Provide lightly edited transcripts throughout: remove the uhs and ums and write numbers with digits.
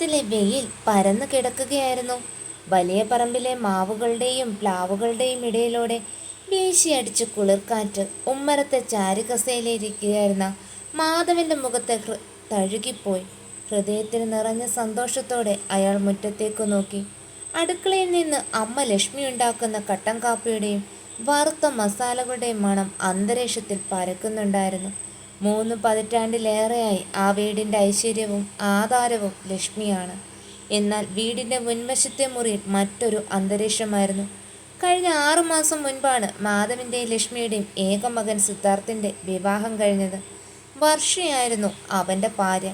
ഗ്രാമത്തിലെ വെയിൽ പരന്നു കിടക്കുകയായിരുന്നു. വലിയ പറമ്പിലെ മാവുകളുടെയും പ്ലാവുകളുടെയും ഇടയിലൂടെ വീശിയടിച്ച് കുളിർക്കാറ്റ് ഉമ്മരത്തെ ചാരുകസേലയിരിക്കുകയായിരുന്ന മാധവന്റെ മുഖത്തെ തഴുകിപ്പോയി. ഹൃദയത്തിൽ നിറഞ്ഞ സന്തോഷത്തോടെ അയാൾ മുറ്റത്തേക്ക് നോക്കി. അടുക്കളയിൽ നിന്ന് അമ്മ ലക്ഷ്മി ഉണ്ടാക്കുന്ന കട്ടൻ കാപ്പിയുടെയും വറുത്ത മസാലകളുടെയും മണം അന്തരീക്ഷത്തിൽ പരക്കുന്നുണ്ടായിരുന്നു. 3 പതിറ്റാണ്ടിലേറെയായി ആ വീടിൻ്റെ ഐശ്വര്യവും ആധാരവും ലക്ഷ്മിയാണ്. എന്നാൽ വീടിൻ്റെ മുൻവശത്തെ മുറിയിൽ മറ്റൊരു അന്തരീക്ഷമായിരുന്നു. കഴിഞ്ഞ 6 മാസം മുൻപാണ് മാധവിൻ്റെയും ലക്ഷ്മിയുടെയും ഏക മകൻ സിദ്ധാർത്ഥിൻ്റെ വിവാഹം കഴിഞ്ഞത്. വർഷയായിരുന്നു അവൻ്റെ ഭാര്യ.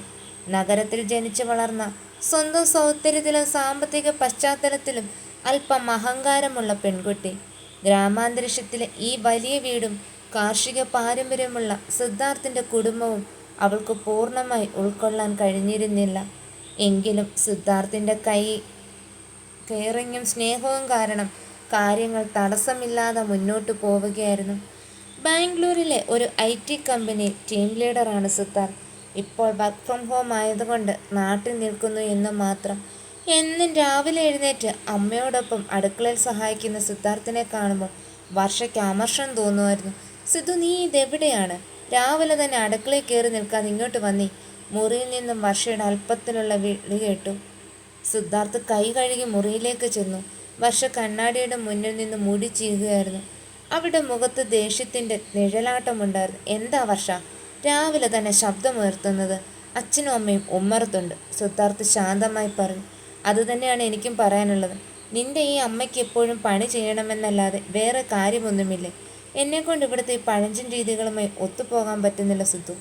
നഗരത്തിൽ ജനിച്ചു വളർന്ന, സ്വന്തം സൗന്ദര്യത്തിലും സാമ്പത്തിക പശ്ചാത്തലത്തിലും അല്പം അഹങ്കാരമുള്ള പെൺകുട്ടി. ഗ്രാമാന്തരീക്ഷത്തിലെ ഈ വലിയ വീടും കാർഷിക പാരമ്പര്യമുള്ള സിദ്ധാർത്ഥിൻ്റെ കുടുംബവും അവൾക്ക് പൂർണ്ണമായി ഉൾക്കൊള്ളാൻ കഴിഞ്ഞിരുന്നില്ല. എങ്കിലും സിദ്ധാർത്ഥിൻ്റെ കെയറിങ്ങും സ്നേഹവും കാരണം കാര്യങ്ങൾ തടസ്സമില്ലാതെ മുന്നോട്ടു പോവുകയായിരുന്നു. ബാംഗ്ലൂരിലെ ഒരു IT കമ്പനിയിൽ ടീം ലീഡറാണ് സിദ്ധാർത്ഥ്. ഇപ്പോൾ വർക്ക് ഫ്രം ഹോം ആയതുകൊണ്ട് നാട്ടിൽ നിൽക്കുന്നു എന്ന് മാത്രം. എന്നും രാവിലെ എഴുന്നേറ്റ് അമ്മയോടൊപ്പം അടുക്കളയിൽ സഹായിക്കുന്ന സിദ്ധാർത്ഥിനെ കാണുമ്പോൾ വർഷയ്ക്ക് അമർഷം തോന്നുമായിരുന്നു. സിദ്ധു, നീ ഇതെവിടെയാണ്? രാവിലെ തന്നെ അടുക്കളയിൽ കയറി നിൽക്കാതെ ഇങ്ങോട്ട് വന്നേ. മുറിയിൽ നിന്നും വർഷയുടെ അല്പത്തിലുള്ള വിളി കേട്ടു. സിദ്ധാർത്ഥ് കൈ കഴുകി മുറിയിലേക്ക് ചെന്നു. വർഷ കണ്ണാടിയുടെ മുന്നിൽ നിന്ന് മുടി ചീകുകയായിരുന്നു. അവിടെ മുഖത്ത് ദേഷ്യത്തിൻ്റെ നിഴലാട്ടമുണ്ടായിരുന്നു. എന്താ വർഷ രാവിലെ തന്നെ ശബ്ദമുയർത്തുന്നത്? അച്ഛനും അമ്മയും ഉമ്മറത്തുണ്ട്, സിദ്ധാർത്ഥ് ശാന്തമായി പറഞ്ഞു. അതുതന്നെയാണ് എനിക്കും പറയാനുള്ളത്. നിന്റെ ഈ അമ്മയ്ക്ക് എപ്പോഴും പണി ചെയ്യണമെന്നല്ലാതെ വേറെ കാര്യമൊന്നുമില്ലേ? എന്നെക്കൊണ്ട് ഇവിടുത്തെ ഈ പഴഞ്ചൻ രീതികളുമായി ഒത്തുപോകാൻ പറ്റുന്നില്ല സിദ്ധു.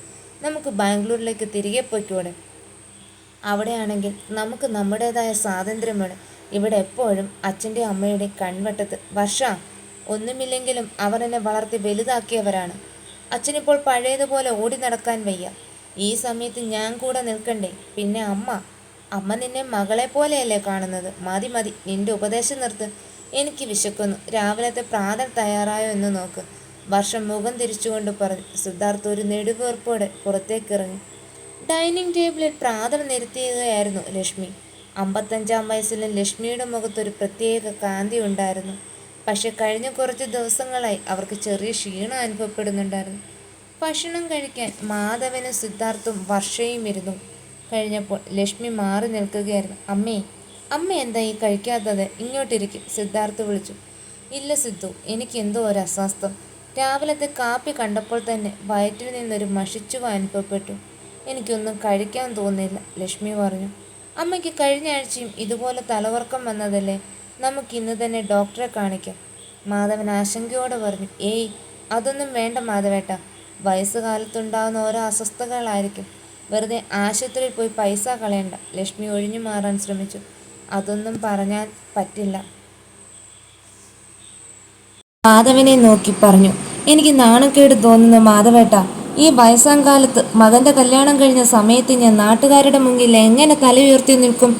നമുക്ക് ബാംഗ്ലൂരിലേക്ക് തിരികെ പോയിക്കൂടെ? അവിടെയാണെങ്കിൽ നമുക്ക് നമ്മുടേതായ സ്വാതന്ത്ര്യമാണ്. ഇവിടെ എപ്പോഴും അച്ഛൻ്റെ അമ്മയുടെ കൺവട്ടത്ത്. വർഷ, ഒന്നുമില്ലെങ്കിലും അവർ എന്നെ വളർത്തി വലുതാക്കിയവരാണ്. അച്ഛനിപ്പോൾ പഴയതുപോലെ ഓടി നടക്കാൻ വയ്യ. ഈ സമയത്ത് ഞാൻ കൂടെ നിൽക്കണ്ടേ? പിന്നെ അമ്മ നിന്നെ മകളെ പോലെയല്ലേ കാണുന്നത്? മതി മതി, നിന്റെ ഉപദേശം നിർത്ത്. എനിക്ക് വിശക്കുന്നു. രാവിലത്തെ പ്രാതൽ തയ്യാറായോ എന്ന് നോക്ക്, വർഷം മുഖം തിരിച്ചുകൊണ്ട് പറഞ്ഞു. സിദ്ധാർത്ഥ് ഒരു നെടുവീർപ്പോടെ പുറത്തേക്കിറങ്ങി. ഡൈനിങ് ടേബിളിൽ പ്രാതൽ നിരത്തിയുകയായിരുന്നു ലക്ഷ്മി. 55-ാം വയസ്സിലും ലക്ഷ്മിയുടെ മുഖത്തൊരു പ്രത്യേക കാന്തി ഉണ്ടായിരുന്നു. പക്ഷെ കഴിഞ്ഞ കുറച്ച് ദിവസങ്ങളായി അവർക്ക് ചെറിയ ക്ഷീണം അനുഭവപ്പെടുന്നുണ്ടായിരുന്നു. ഭക്ഷണം കഴിക്കാൻ മാധവനും സിദ്ധാർത്ഥും വർഷയും ഇരുന്നു കഴിഞ്ഞപ്പോൾ ലക്ഷ്മി മാറി നിൽക്കുകയായിരുന്നു. അമ്മ എന്താ ഈ കഴിക്കാത്തത്? ഇങ്ങോട്ടിരിക്കും, സിദ്ധാർത്ഥ് വിളിച്ചു. ഇല്ല സിദ്ധു, എനിക്ക് എന്തോ ഒരു അസ്വസ്ഥം. രാവിലത്തെ കാപ്പി കണ്ടപ്പോൾ തന്നെ വയറ്റിൽ നിന്നൊരു മഷിച്ചുവ അനുഭവപ്പെട്ടു. എനിക്കൊന്നും കഴിക്കാൻ തോന്നില്ല, ലക്ഷ്മി പറഞ്ഞു. അമ്മയ്ക്ക് കഴിഞ്ഞ ആഴ്ചയും ഇതുപോലെ തലകറക്കം വന്നതല്ലേ? നമുക്കിന്ന് തന്നെ ഡോക്ടറെ കാണിക്കാം, മാധവൻ ആശങ്കയോടെ പറഞ്ഞു. ഏയ്, അതൊന്നും വേണ്ട മാധവേട്ട. വയസ്സുകാലത്തുണ്ടാകുന്ന ഓരോ അസ്വസ്ഥതകളായിരിക്കും. വെറുതെ ആശുപത്രിയിൽ പോയി പൈസ കളയണ്ട, ലക്ഷ്മി ഒഴിഞ്ഞു മാറാൻ ശ്രമിച്ചു. അതൊന്നും പറഞ്ഞാൽ പറ്റില്ല, മാധവനെ നോക്കി പറഞ്ഞു. എനിക്ക് നാണക്കേട് തോന്നുന്നു മാധവേട്ട. ഈ വയസ്സാം കാലത്ത് മകൻ്റെ കല്യാണം കഴിഞ്ഞ സമയത്ത് ഞാൻ നാട്ടുകാരുടെ മുന്നിൽ എങ്ങനെ തല ഉയർത്തി നിൽക്കും?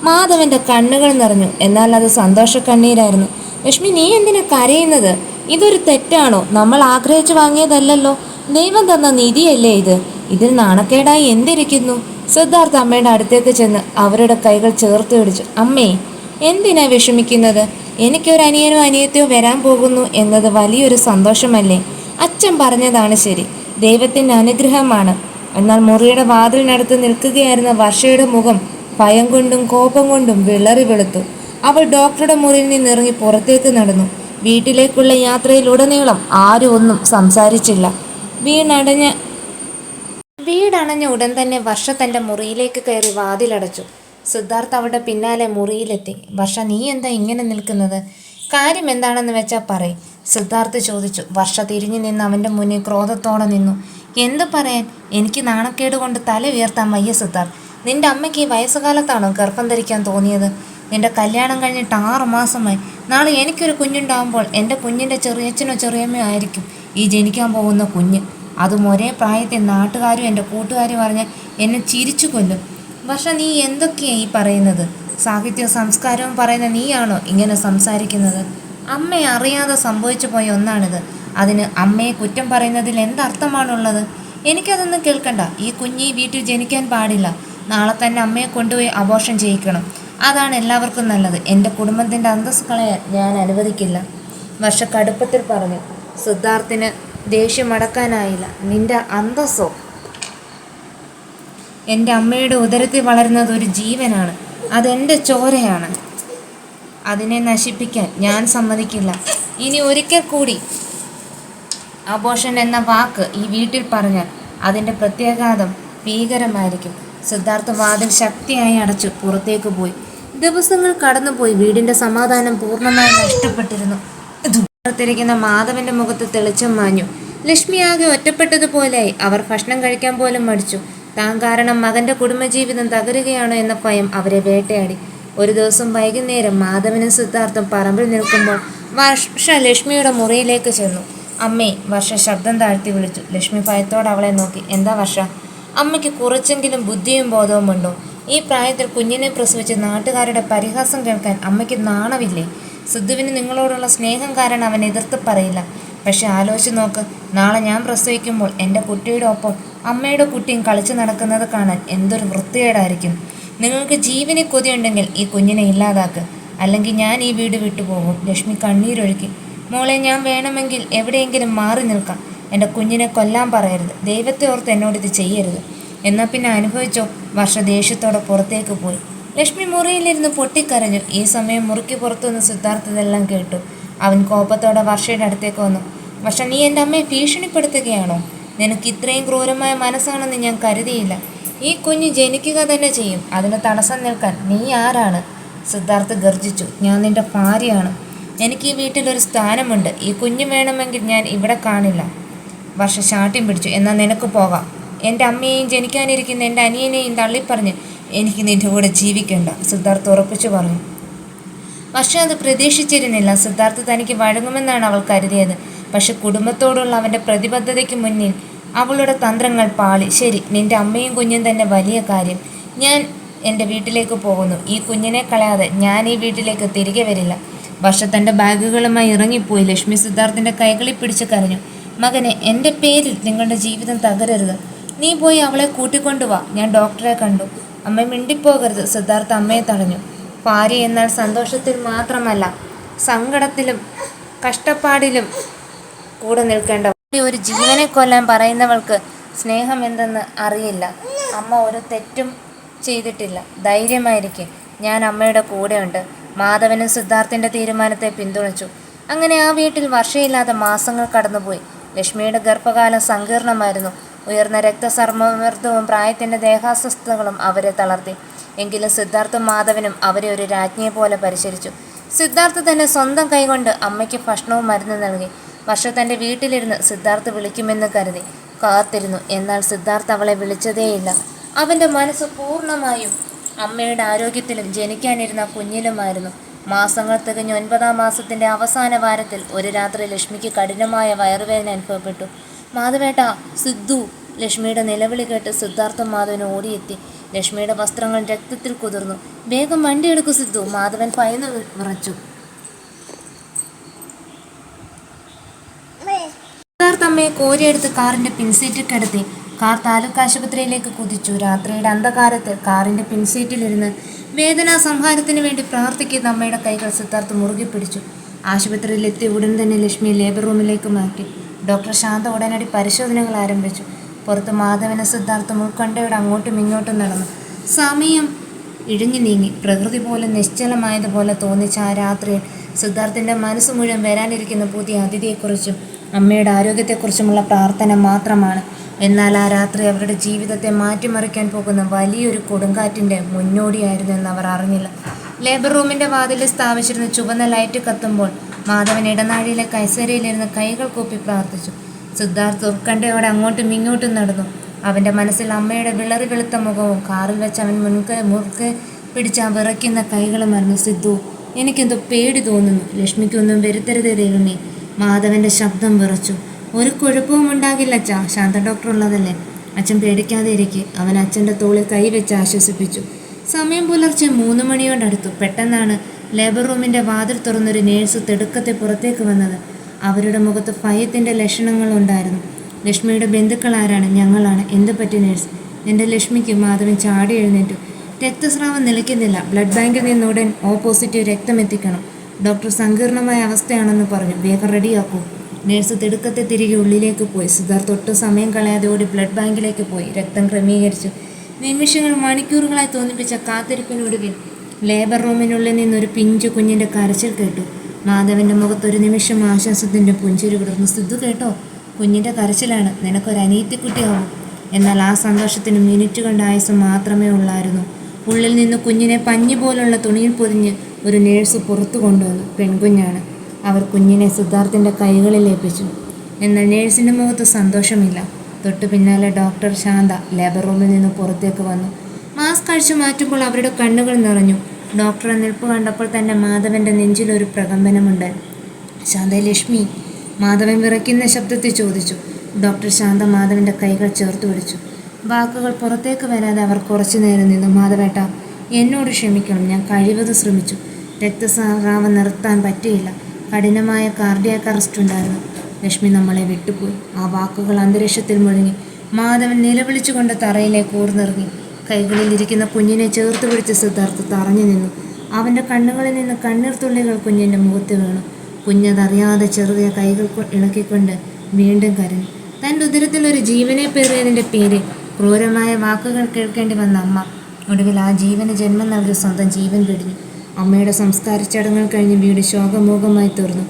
മാധവന്റെ കണ്ണുകൾ നിറഞ്ഞു. എന്നാൽ അത് സന്തോഷ കണ്ണീരായിരുന്നു. ലക്ഷ്മി, നീ എന്തിനാ കരയുന്നത്? ഇതൊരു തെറ്റാണോ? നമ്മൾ ആഗ്രഹിച്ചു വാങ്ങിയതല്ലല്ലോ. ദൈവം തന്ന നിധിയല്ലേ ഇത്. ഇതിൽ നാണക്കേടായി എന്തിരിക്കുന്നു? സിദ്ധാർത്ഥ് അമ്മയുടെ അടുത്തേക്ക് ചെന്ന് അവരുടെ കൈകൾ ചേർത്ത് പിടിച്ചു. അമ്മേ, എന്തിനാ വിഷമിക്കുന്നത്? എനിക്കൊരു അനിയനോ അനിയത്തിയോ വരാൻ പോകുന്നു എന്നത് വലിയൊരു സന്തോഷമല്ലേ? അച്ഛൻ പറഞ്ഞതാണ് ശരി, ദൈവത്തിൻ്റെ അനുഗ്രഹമാണ്. എന്നാൽ മുറിയുടെ വാതിലിനടുത്ത് നിൽക്കുകയായിരുന്ന വർഷയുടെ മുഖം ഭയം കൊണ്ടും കോപം കൊണ്ടും വിളറി വെളുത്തു. അവൾ ഡോക്ടറുടെ മുറിയിൽ നിന്നിറങ്ങി പുറത്തേക്ക് നടന്നു. വീട്ടിലേക്കുള്ള യാത്രയിലുടനീളം ആരും ഒന്നും സംസാരിച്ചില്ല. വീടണഞ്ഞ ഉടൻ തന്നെ വർഷ തൻ്റെ മുറിയിലേക്ക് കയറി വാതിലടച്ചു. സിദ്ധാർത്ഥ് അവളുടെ പിന്നാലെ മുറിയിലെത്തി. വർഷ, നീ എന്താ ഇങ്ങനെ നിൽക്കുന്നത്? കാര്യം എന്താണെന്ന് വെച്ചാൽ പറയ്, സിദ്ധാർത്ഥ് ചോദിച്ചു. വർഷ തിരിഞ്ഞു നിന്ന് അവൻ്റെ മുന്നിൽ ക്രോധത്തോടെ നിന്നു. എന്തു പറയാൻ? എനിക്ക് നാണക്കേട് കൊണ്ട് തല ഉയർത്താൻ വയ്യ സിദ്ധാർത്ഥ്. നിന്റെ അമ്മയ്ക്ക് ഈ വയസ്സുകാലത്താണോ ഗർഭം ധരിക്കാൻ തോന്നിയത്? നിന്റെ കല്യാണം കഴിഞ്ഞിട്ട് 6 മാസമായി. നാളെ എനിക്കൊരു കുഞ്ഞുണ്ടാകുമ്പോൾ എൻ്റെ കുഞ്ഞിൻ്റെ ചെറിയച്ഛനോ ചെറിയമ്മയോ ആയിരിക്കും ഈ ജനിക്കാൻ പോകുന്ന കുഞ്ഞ്. അതും ഒരേ പ്രായത്തിൽ നാട്ടുകാരും എൻ്റെ കൂട്ടുകാരും പറഞ്ഞ് എന്നെ ചിരിച്ചു കൊല്ലും. വർഷ, നീ എന്തൊക്കെയാണ് ഈ പറയുന്നത്? സാഹിത്യവും സംസ്കാരവും പറയുന്ന നീയാണോ ഇങ്ങനെ സംസാരിക്കുന്നത്? അമ്മയെ അറിയാതെ സംഭവിച്ചു പോയ ഒന്നാണിത്. അതിന് അമ്മയെ കുറ്റം പറയുന്നതിൽ എന്തർത്ഥമാണുള്ളത്? എനിക്കതൊന്നും കേൾക്കണ്ട. ഈ കുഞ്ഞ് ഈ വീട്ടിൽ ജനിക്കാൻ പാടില്ല. നാളെ തന്നെ അമ്മയെ കൊണ്ടുപോയി അബോർഷൻ ചെയ്യിക്കണം. അതാണ് എല്ലാവർക്കും നല്ലത്. എൻ്റെ കുടുംബത്തിൻ്റെ അന്തസ്സ് കളയാൻ ഞാൻ അനുവദിക്കില്ല. വർഷ കടുപ്പത്തിൽ പറഞ്ഞു. സിദ്ധാർത്ഥിന് ദേഷ്യം അടക്കാനായില്ല. നിന്റെ അന്തസ്സോ? എൻ്റെ അമ്മയുടെ ഉദരത്തിൽ വളരുന്നത് ഒരു ജീവനാണ്. അതെൻ്റെ ചോരയാണ്. അതിനെ നശിപ്പിക്കാൻ ഞാൻ സമ്മതിക്കില്ല. ഇനി ഒരിക്കൽ കൂടി അബോർഷൻ എന്ന വാക്ക് ഈ വീട്ടിൽ പറഞ്ഞാൽ അതിൻ്റെ പ്രത്യാഘാതം ഭീകരമായിരിക്കും. സിദ്ധാർത്ഥ വാതിൽ ശക്തിയായി അടച്ചു പുറത്തേക്ക് പോയി. ദിവസങ്ങൾ കടന്നുപോയി. വീടിൻ്റെ സമാധാനം പൂർണ്ണമായി നഷ്ടപ്പെട്ടിരുന്നു. പുറത്തിരിക്കുന്ന മാധവന്റെ മുഖത്ത് തെളിച്ചം മാഞ്ഞു. ലക്ഷ്മി ആകെ ഒറ്റപ്പെട്ടതുപോലെയായി. അവർ ഭക്ഷണം കഴിക്കാൻ പോലും മടിച്ചു. താൻ കാരണം മകന്റെ കുടുംബജീവിതം തകരുകയാണോ എന്ന ഭയം അവരെ വേട്ടയാടി. ഒരു ദിവസം വൈകുന്നേരം മാധവനും സിദ്ധാർത്ഥും പറമ്പിൽ നിൽക്കുമ്പോൾ വർഷ ലക്ഷ്മിയുടെ മുറിയിലേക്ക് ചെന്നു. അമ്മേ, വർഷ ശബ്ദം താഴ്ത്തി വിളിച്ചു. ലക്ഷ്മി ഭയത്തോടെ അവളെ നോക്കി. എന്താ വർഷ? അമ്മയ്ക്ക് കുറച്ചെങ്കിലും ബുദ്ധിയും ബോധവും ഉണ്ടോ? ഈ പ്രായത്തിൽ കുഞ്ഞിനെ പ്രസവിച്ച് നാട്ടുകാരുടെ പരിഹാസം കേൾക്കാൻ അമ്മയ്ക്ക് നാണമില്ലേ? സിദ്ധുവിന് നിങ്ങളോടുള്ള സ്നേഹം കാരണം അവൻ എതിർത്ത് പറയില്ല. പക്ഷെ ആലോചിച്ച് നോക്ക്, നാളെ ഞാൻ പ്രസവിക്കുമ്പോൾ എൻ്റെ കുട്ടിയുടെ ഒപ്പം അമ്മയുടെ കുട്ടിയും കളിച്ചു നടക്കുന്നത് കാണാൻ എന്തൊരു വൃത്തികേടായിരിക്കും. നിങ്ങൾക്ക് ജീവനെ കൊതിയുണ്ടെങ്കിൽ ഈ കുഞ്ഞിനെ ഇല്ലാതാക്ക്, അല്ലെങ്കിൽ ഞാൻ ഈ വീട് വിട്ടുപോകും. ലക്ഷ്മി കണ്ണീരൊഴുക്കി. മോളെ, ഞാൻ വേണമെങ്കിൽ എവിടെയെങ്കിലും മാറി നിൽക്കാം. എൻ്റെ കുഞ്ഞിനെ കൊല്ലാൻ പറയരുത്. ദൈവത്തെ ഓർത്ത് എന്നോടിത് ചെയ്യരുത്. എന്നാൽ പിന്നെ അനുഭവിച്ചോ. വർഷ ദേഷ്യത്തോടെ പുറത്തേക്ക് പോയി. ലക്ഷ്മി മുറിയിലിരുന്ന് പൊട്ടിക്കരഞ്ഞു. ഈ സമയം മുറിക്ക് പുറത്തുനിന്ന് സിദ്ധാർത്ഥ ഇതെല്ലാം കേട്ടു. അവൻ കോപത്തോടെ വർഷയുടെ അടുത്തേക്ക് വന്നു. വർഷ, നീ എൻ്റെ അമ്മയെ ഭീഷണിപ്പെടുത്തുകയാണോ? നിനക്ക് ഇത്രയും ക്രൂരമായ മനസ്സാണെന്ന് ഞാൻ കരുതിയില്ല. ഈ കുഞ്ഞ് ജനിക്കുക തന്നെ ചെയ്യും. അതിന് തടസ്സം നിൽക്കാൻ നീ ആരാണ്? സിദ്ധാർത്ഥ ഗർജിച്ചു. ഞാൻ നിന്റെ ഭാര്യയാണ്. എനിക്ക് ഈ വീട്ടിലൊരു സ്ഥാനമുണ്ട്. ഈ കുഞ്ഞ് വേണമെങ്കിൽ ഞാൻ ഇവിടെ കാണില്ല. വർഷ ശാഠ്യം പിടിച്ചു. എന്നാൽ നിനക്ക് പോകാം. എൻ്റെ അമ്മയെയും ജനിക്കാനിരിക്കുന്ന എൻ്റെ അനിയനെയും തള്ളിപ്പറഞ്ഞ് എനിക്ക് നിൻ്റെ കൂടെ ജീവിക്കേണ്ട, സിദ്ധാർത്ഥ ഉറപ്പിച്ചു പറഞ്ഞു. വർഷ അത് പ്രതീക്ഷിച്ചിരുന്നില്ല. സിദ്ധാർത്ഥ തനിക്ക് വഴങ്ങുമെന്നാണ് അവൾ കരുതിയത്. പക്ഷെ കുടുംബത്തോടുള്ള അവൻ്റെ പ്രതിബദ്ധതയ്ക്ക് മുന്നിൽ അവളുടെ തന്ത്രങ്ങൾ പാളി. ശരി, നിൻ്റെ അമ്മയും കുഞ്ഞും തന്നെ വലിയ കാര്യം. ഞാൻ എൻ്റെ വീട്ടിലേക്ക് പോകുന്നു. ഈ കുഞ്ഞിനെ കളയാതെ ഞാൻ ഈ വീട്ടിലേക്ക് തിരികെ വരില്ല. വർഷ തൻ്റെ ബാഗുകളുമായി ഇറങ്ങിപ്പോയി. ലക്ഷ്മി സിദ്ധാർത്ഥിൻ്റെ കൈകളിൽ പിടിച്ച് കരഞ്ഞു. മകനെ, എൻ്റെ പേരിൽ നിങ്ങളുടെ ജീവിതം തകരരുത്. നീ പോയി അവളെ കൂട്ടിക്കൊണ്ടുവാ. ഞാൻ ഡോക്ടറെ കണ്ടു. അമ്മ മിണ്ടിപ്പോകരുത്. സിദ്ധാർത്ഥ അമ്മയെ തടഞ്ഞു. ഭാര്യ എന്നാൽ സന്തോഷത്തിൽ മാത്രമല്ല, സങ്കടത്തിലും കഷ്ടപ്പാടിലും കൂടെ നിൽക്കേണ്ട ഒരു ജീവനെ കൊല്ലാൻ പറയുന്നവൾക്ക് സ്നേഹം എന്തെന്ന് അറിയില്ല. അമ്മ ഒരു തെറ്റും ചെയ്തിട്ടില്ല. ധൈര്യമായിരിക്കും. ഞാൻ അമ്മയുടെ കൂടെയുണ്ട്. മാധവനും സിദ്ധാർത്ഥിൻ്റെ തീരുമാനത്തെ പിന്തുണച്ചു. അങ്ങനെ ആ വീട്ടിൽ വർഷയില്ലാതെ മാസങ്ങൾ കടന്നുപോയി. ലക്ഷ്മിയുടെ ഗർഭകാലം സങ്കീർണമായിരുന്നു. ഉയർന്ന രക്തസമ്മർദ്ദവും പ്രായത്തിൻ്റെ ദേഹാസ്വസ്ഥതകളും അവരെ തളർത്തി. എങ്കിലും സിദ്ധാർത്ഥും മാധവനും അവരെ ഒരു രാജ്ഞിയെ പോലെ പരിചരിച്ചു. സിദ്ധാർത്ഥ തന്നെ സ്വന്തം കൈകൊണ്ട് അമ്മയ്ക്ക് ഭക്ഷണവും മരുന്ന് നൽകി. വർഷ തൻ്റെ വീട്ടിലിരുന്ന് സിദ്ധാർത്ഥ വിളിക്കുമെന്ന് കരുതി കാത്തിരുന്നു. എന്നാൽ സിദ്ധാർത്ഥ അവളെ വിളിച്ചതേയില്ല. അവൻ്റെ മനസ്സ് പൂർണ്ണമായും അമ്മയുടെ ആരോഗ്യത്തിലും ജനിക്കാനിരുന്ന കുഞ്ഞിലുമായിരുന്നു. മാസങ്ങൾ തികഞ്ഞ് 9-ാം മാസത്തിൻ്റെ അവസാന വാരത്തിൽ ഒരു രാത്രി ലക്ഷ്മിക്ക് കഠിനമായ വയറുവേദന അനുഭവപ്പെട്ടു. മാധവേട്ട, സിദ്ധു! ലക്ഷ്മിയുടെ നിലവിളി കേട്ട് സിദ്ധാർത്ഥം മാധവന് ഓടിയെത്തി. ലക്ഷ്മിയുടെ വസ്ത്രങ്ങൾ രക്തത്തിൽ കുതിർന്നു. വേഗം വണ്ടിയെടുക്കൂ സിദ്ധു! മാധവൻ ഭയന്ന് വിറച്ചു. സിദ്ധാർത്ഥ അമ്മയെ കോരിയെടുത്ത് കാറിൻ്റെ പിൻസീറ്റിൽ കിടത്തി. കാർ താലൂക്ക് ആശുപത്രിയിലേക്ക് കുതിച്ചു. രാത്രിയുടെ അന്ധകാരത്തിൽ കാറിൻ്റെ പിൻസീറ്റിലിരുന്ന് വേദനാ സംഹാരത്തിന് വേണ്ടി പ്രാർത്ഥിക്കുന്ന അമ്മയുടെ കൈകൾ സിദ്ധാർത്ഥ മുറുകെ പിടിച്ചു. ആശുപത്രിയിലെത്തി ഉടൻ തന്നെ ലക്ഷ്മിയെ ലേബർ റൂമിലേക്ക് മാറ്റി. ഡോക്ടർ ശാന്ത ഉടനടി പരിശോധനകൾ ആരംഭിച്ചു. പുറത്ത് മാധവനും സിദ്ധാർത്ഥം ഉൾക്കണ്ടയോടെ അങ്ങോട്ടും ഇങ്ങോട്ടും നടന്നു. സമയം ഇഴിഞ്ഞു നീങ്ങി. പ്രകൃതി പോലും നിശ്ചലമായതുപോലെ തോന്നിച്ച ആ രാത്രിയിൽ സിദ്ധാർത്ഥിൻ്റെ മനസ്സ് മുഴുവൻ വരാനിരിക്കുന്ന പുതിയ അതിഥിയെക്കുറിച്ചും അമ്മയുടെ ആരോഗ്യത്തെക്കുറിച്ചുമുള്ള പ്രാർത്ഥന മാത്രമാണ്. എന്നാൽ ആ രാത്രി അവരുടെ ജീവിതത്തെ മാറ്റിമറിക്കാൻ പോകുന്ന വലിയൊരു കൊടുങ്കാറ്റിൻ്റെ മുന്നോടിയായിരുന്നു എന്ന് അവർ അറിഞ്ഞില്ല. ലേബർ റൂമിൻ്റെ വാതിലിൽ സ്ഥാപിച്ചിരുന്ന ചുവന്ന ലൈറ്റ് കത്തുമ്പോൾ മാധവൻ ഇടനാഴിയിലെ കൈസരയിലിരുന്ന് കൈകൾ കൂപ്പി പ്രാർത്ഥിച്ചു. സിദ്ധാർത്ഥ് ഉത്കണ്ഠയോടെ അങ്ങോട്ടും ഇങ്ങോട്ടും നടന്നു. അവൻ്റെ മനസ്സിൽ അമ്മയുടെ വിളറി വെളുത്ത മുഖവും കാറിൽ വെച്ച് അവൻ മുറുക്കെ പിടിച്ച് വിറയ്ക്കുന്ന കൈകളുമായിരുന്നു. സിദ്ധു, എനിക്കെന്തോ പേടി തോന്നുന്നു. ലക്ഷ്മിക്കൊന്നും വരുത്തരുതേ ദൈവമേ. മാധവൻ്റെ ശബ്ദം വിറച്ചു. ഒരു കുഴപ്പവും ഉണ്ടാകില്ല അച്ഛാ, ശാന്ത ഡോക്ടർ ഉള്ളതല്ലേ. അച്ഛൻ പേടിക്കാതെ ഇരിക്കെ. അവൻ അച്ഛൻ്റെ തോളിൽ കൈവച്ച് ആശ്വസിപ്പിച്ചു. സമയം പുലർച്ചെ 3 മണിയോടടുത്തു. പെട്ടെന്നാണ് ലേബർ റൂമിൻ്റെ വാതിൽ തുറന്നൊരു നേഴ്സ് തിടുക്കത്തെ പുറത്തേക്ക് വന്നത്. അവരുടെ മുഖത്ത് ഭയത്തിൻ്റെ ലക്ഷണങ്ങളുണ്ടായിരുന്നു. ലക്ഷ്മിയുടെ ബന്ധുക്കൾ ആരാണ്? ഞങ്ങളാണ്. എന്ത് പറ്റി നേഴ്സ്? എൻ്റെ ലക്ഷ്മിക്ക്. മാധവൻ ചാടി എഴുന്നേറ്റു. രക്തസ്രാവം നിലയ്ക്കുന്നില്ല. ബ്ലഡ് ബാങ്കിൽ നിന്ന് ഉടൻ O പോസിറ്റീവ് രക്തം എത്തിക്കണം. ഡോക്ടർ സങ്കീർണമായ അവസ്ഥയാണെന്ന് പറഞ്ഞു. വേഗം റെഡിയാക്കൂ. നേഴ്സ് തിടുക്കത്തെ തിരികെ ഉള്ളിലേക്ക് പോയി. സിദ്ധാർത്ഥ് ഒട്ടും സമയം കളയാതെ ഓടി ബ്ലഡ് ബാങ്കിലേക്ക് പോയി. രക്തം ക്രമീകരിച്ചു. നിമിഷങ്ങൾ മണിക്കൂറുകളായി തോന്നിപ്പിച്ച കാത്തിരിപ്പിനൊടുവിൽ ലേബർ റൂമിനുള്ളിൽ നിന്നൊരു പിഞ്ചു കുഞ്ഞിൻ്റെ കരച്ചിൽ കേട്ടു. മാധവൻ്റെ മുഖത്തൊരു നിമിഷം ആശ്വാസത്തിൻ്റെ പുഞ്ചിരി വിടർന്നു. സിദ്ധു കേട്ടോ, കുഞ്ഞിൻ്റെ കരച്ചിലാണ്. നിനക്കൊരനീത്തിക്കുട്ടിയാവും. എന്നാൽ ആ സന്തോഷത്തിന് മിനിറ്റുകളുടെ ആയുസ് മാത്രമേ ഉള്ളായിരുന്നു. ഉള്ളിൽ നിന്ന് കുഞ്ഞിനെ പഞ്ഞി പോലുള്ള തുണിയിൽ പൊതിഞ്ഞ് ഒരു നേഴ്സ് പുറത്തു കൊണ്ടുവന്നു. പെൺകുഞ്ഞാണ്. അവർ കുഞ്ഞിനെ സിദ്ധാർത്ഥിൻ്റെ കൈകളിൽ ഏൽപ്പിച്ചു. എന്നാൽ നേഴ്സിൻ്റെ മുഖത്ത് സന്തോഷമില്ല. തൊട്ടു പിന്നാലെ ഡോക്ടർ ശാന്ത ലേബർ റൂമിൽ നിന്ന് പുറത്തേക്ക് വന്നു. മാസ്ക് അഴിച്ചു മാറ്റുമ്പോൾ അവരുടെ കണ്ണുകൾ നിറഞ്ഞു. ഡോക്ടറെ നിൽപ്പ് കണ്ടപ്പോൾ തന്നെ മാധവൻ്റെ നെഞ്ചിലൊരു പ്രകമ്പനമുണ്ട്. ശാന്ത, ലക്ഷ്മി? മാധവൻ വിറയ്ക്കുന്ന ശബ്ദത്തിൽ ചോദിച്ചു. ഡോക്ടർ ശാന്ത മാധവൻ്റെ കൈകൾ ചേർത്ത് പിടിച്ചു. വാക്കുകൾ പുറത്തേക്ക് വരാതെ അവർ കുറച്ചു നേരം നിന്നു. മാധവേട്ട, എന്നോട് ക്ഷമിക്കണം. ഞാൻ കഴിവതും ശ്രമിച്ചു. രക്തസ്രാവം നിർത്താൻ പറ്റിയില്ല. കഠിനമായ കാർഡിയാക് അറസ്റ്റ് ഉണ്ടായിരുന്നു. ലക്ഷ്മി നമ്മളെ വിട്ടുപോയി. ആ വാക്കുകൾ അന്തരീക്ഷത്തിൽ മുഴങ്ങി. മാധവൻ നിലവിളിച്ചുകൊണ്ട് തറയിലേക്ക് ഊർന്നിറങ്ങി. കൈകളിലിരിക്കുന്ന കുഞ്ഞിനെ ചേർത്ത് പിടിച്ച് സിദ്ധാർത്ഥ് തറഞ്ഞു നിന്നു. അവൻ്റെ കണ്ണുകളിൽ നിന്ന് കണ്ണീർ തുള്ളികൾ കുഞ്ഞിൻ്റെ മുഖത്ത് വീണു. കുഞ്ഞതറിയാതെ ചെറിയ കൈകൾ ഇളക്കിക്കൊണ്ട് വീണ്ടും കരഞ്ഞു. തൻ്റെ ഉദരത്തിൽ ഒരു ജീവനെ പേറിയതിൻ്റെ പേരിൽ ക്രൂരമായ വാക്കുകൾ കേൾക്കേണ്ടി വന്ന അമ്മ ഒടുവിൽ ആ ജീവന് ജന്മം നൽകി സ്വന്തം ജീവൻ വെടിഞ്ഞു. അമ്മയുടെ സംസ്കാര ചടങ്ങുകൾ കഴിഞ്ഞ് വീട് ശോകമൂകമായി തീർന്നു.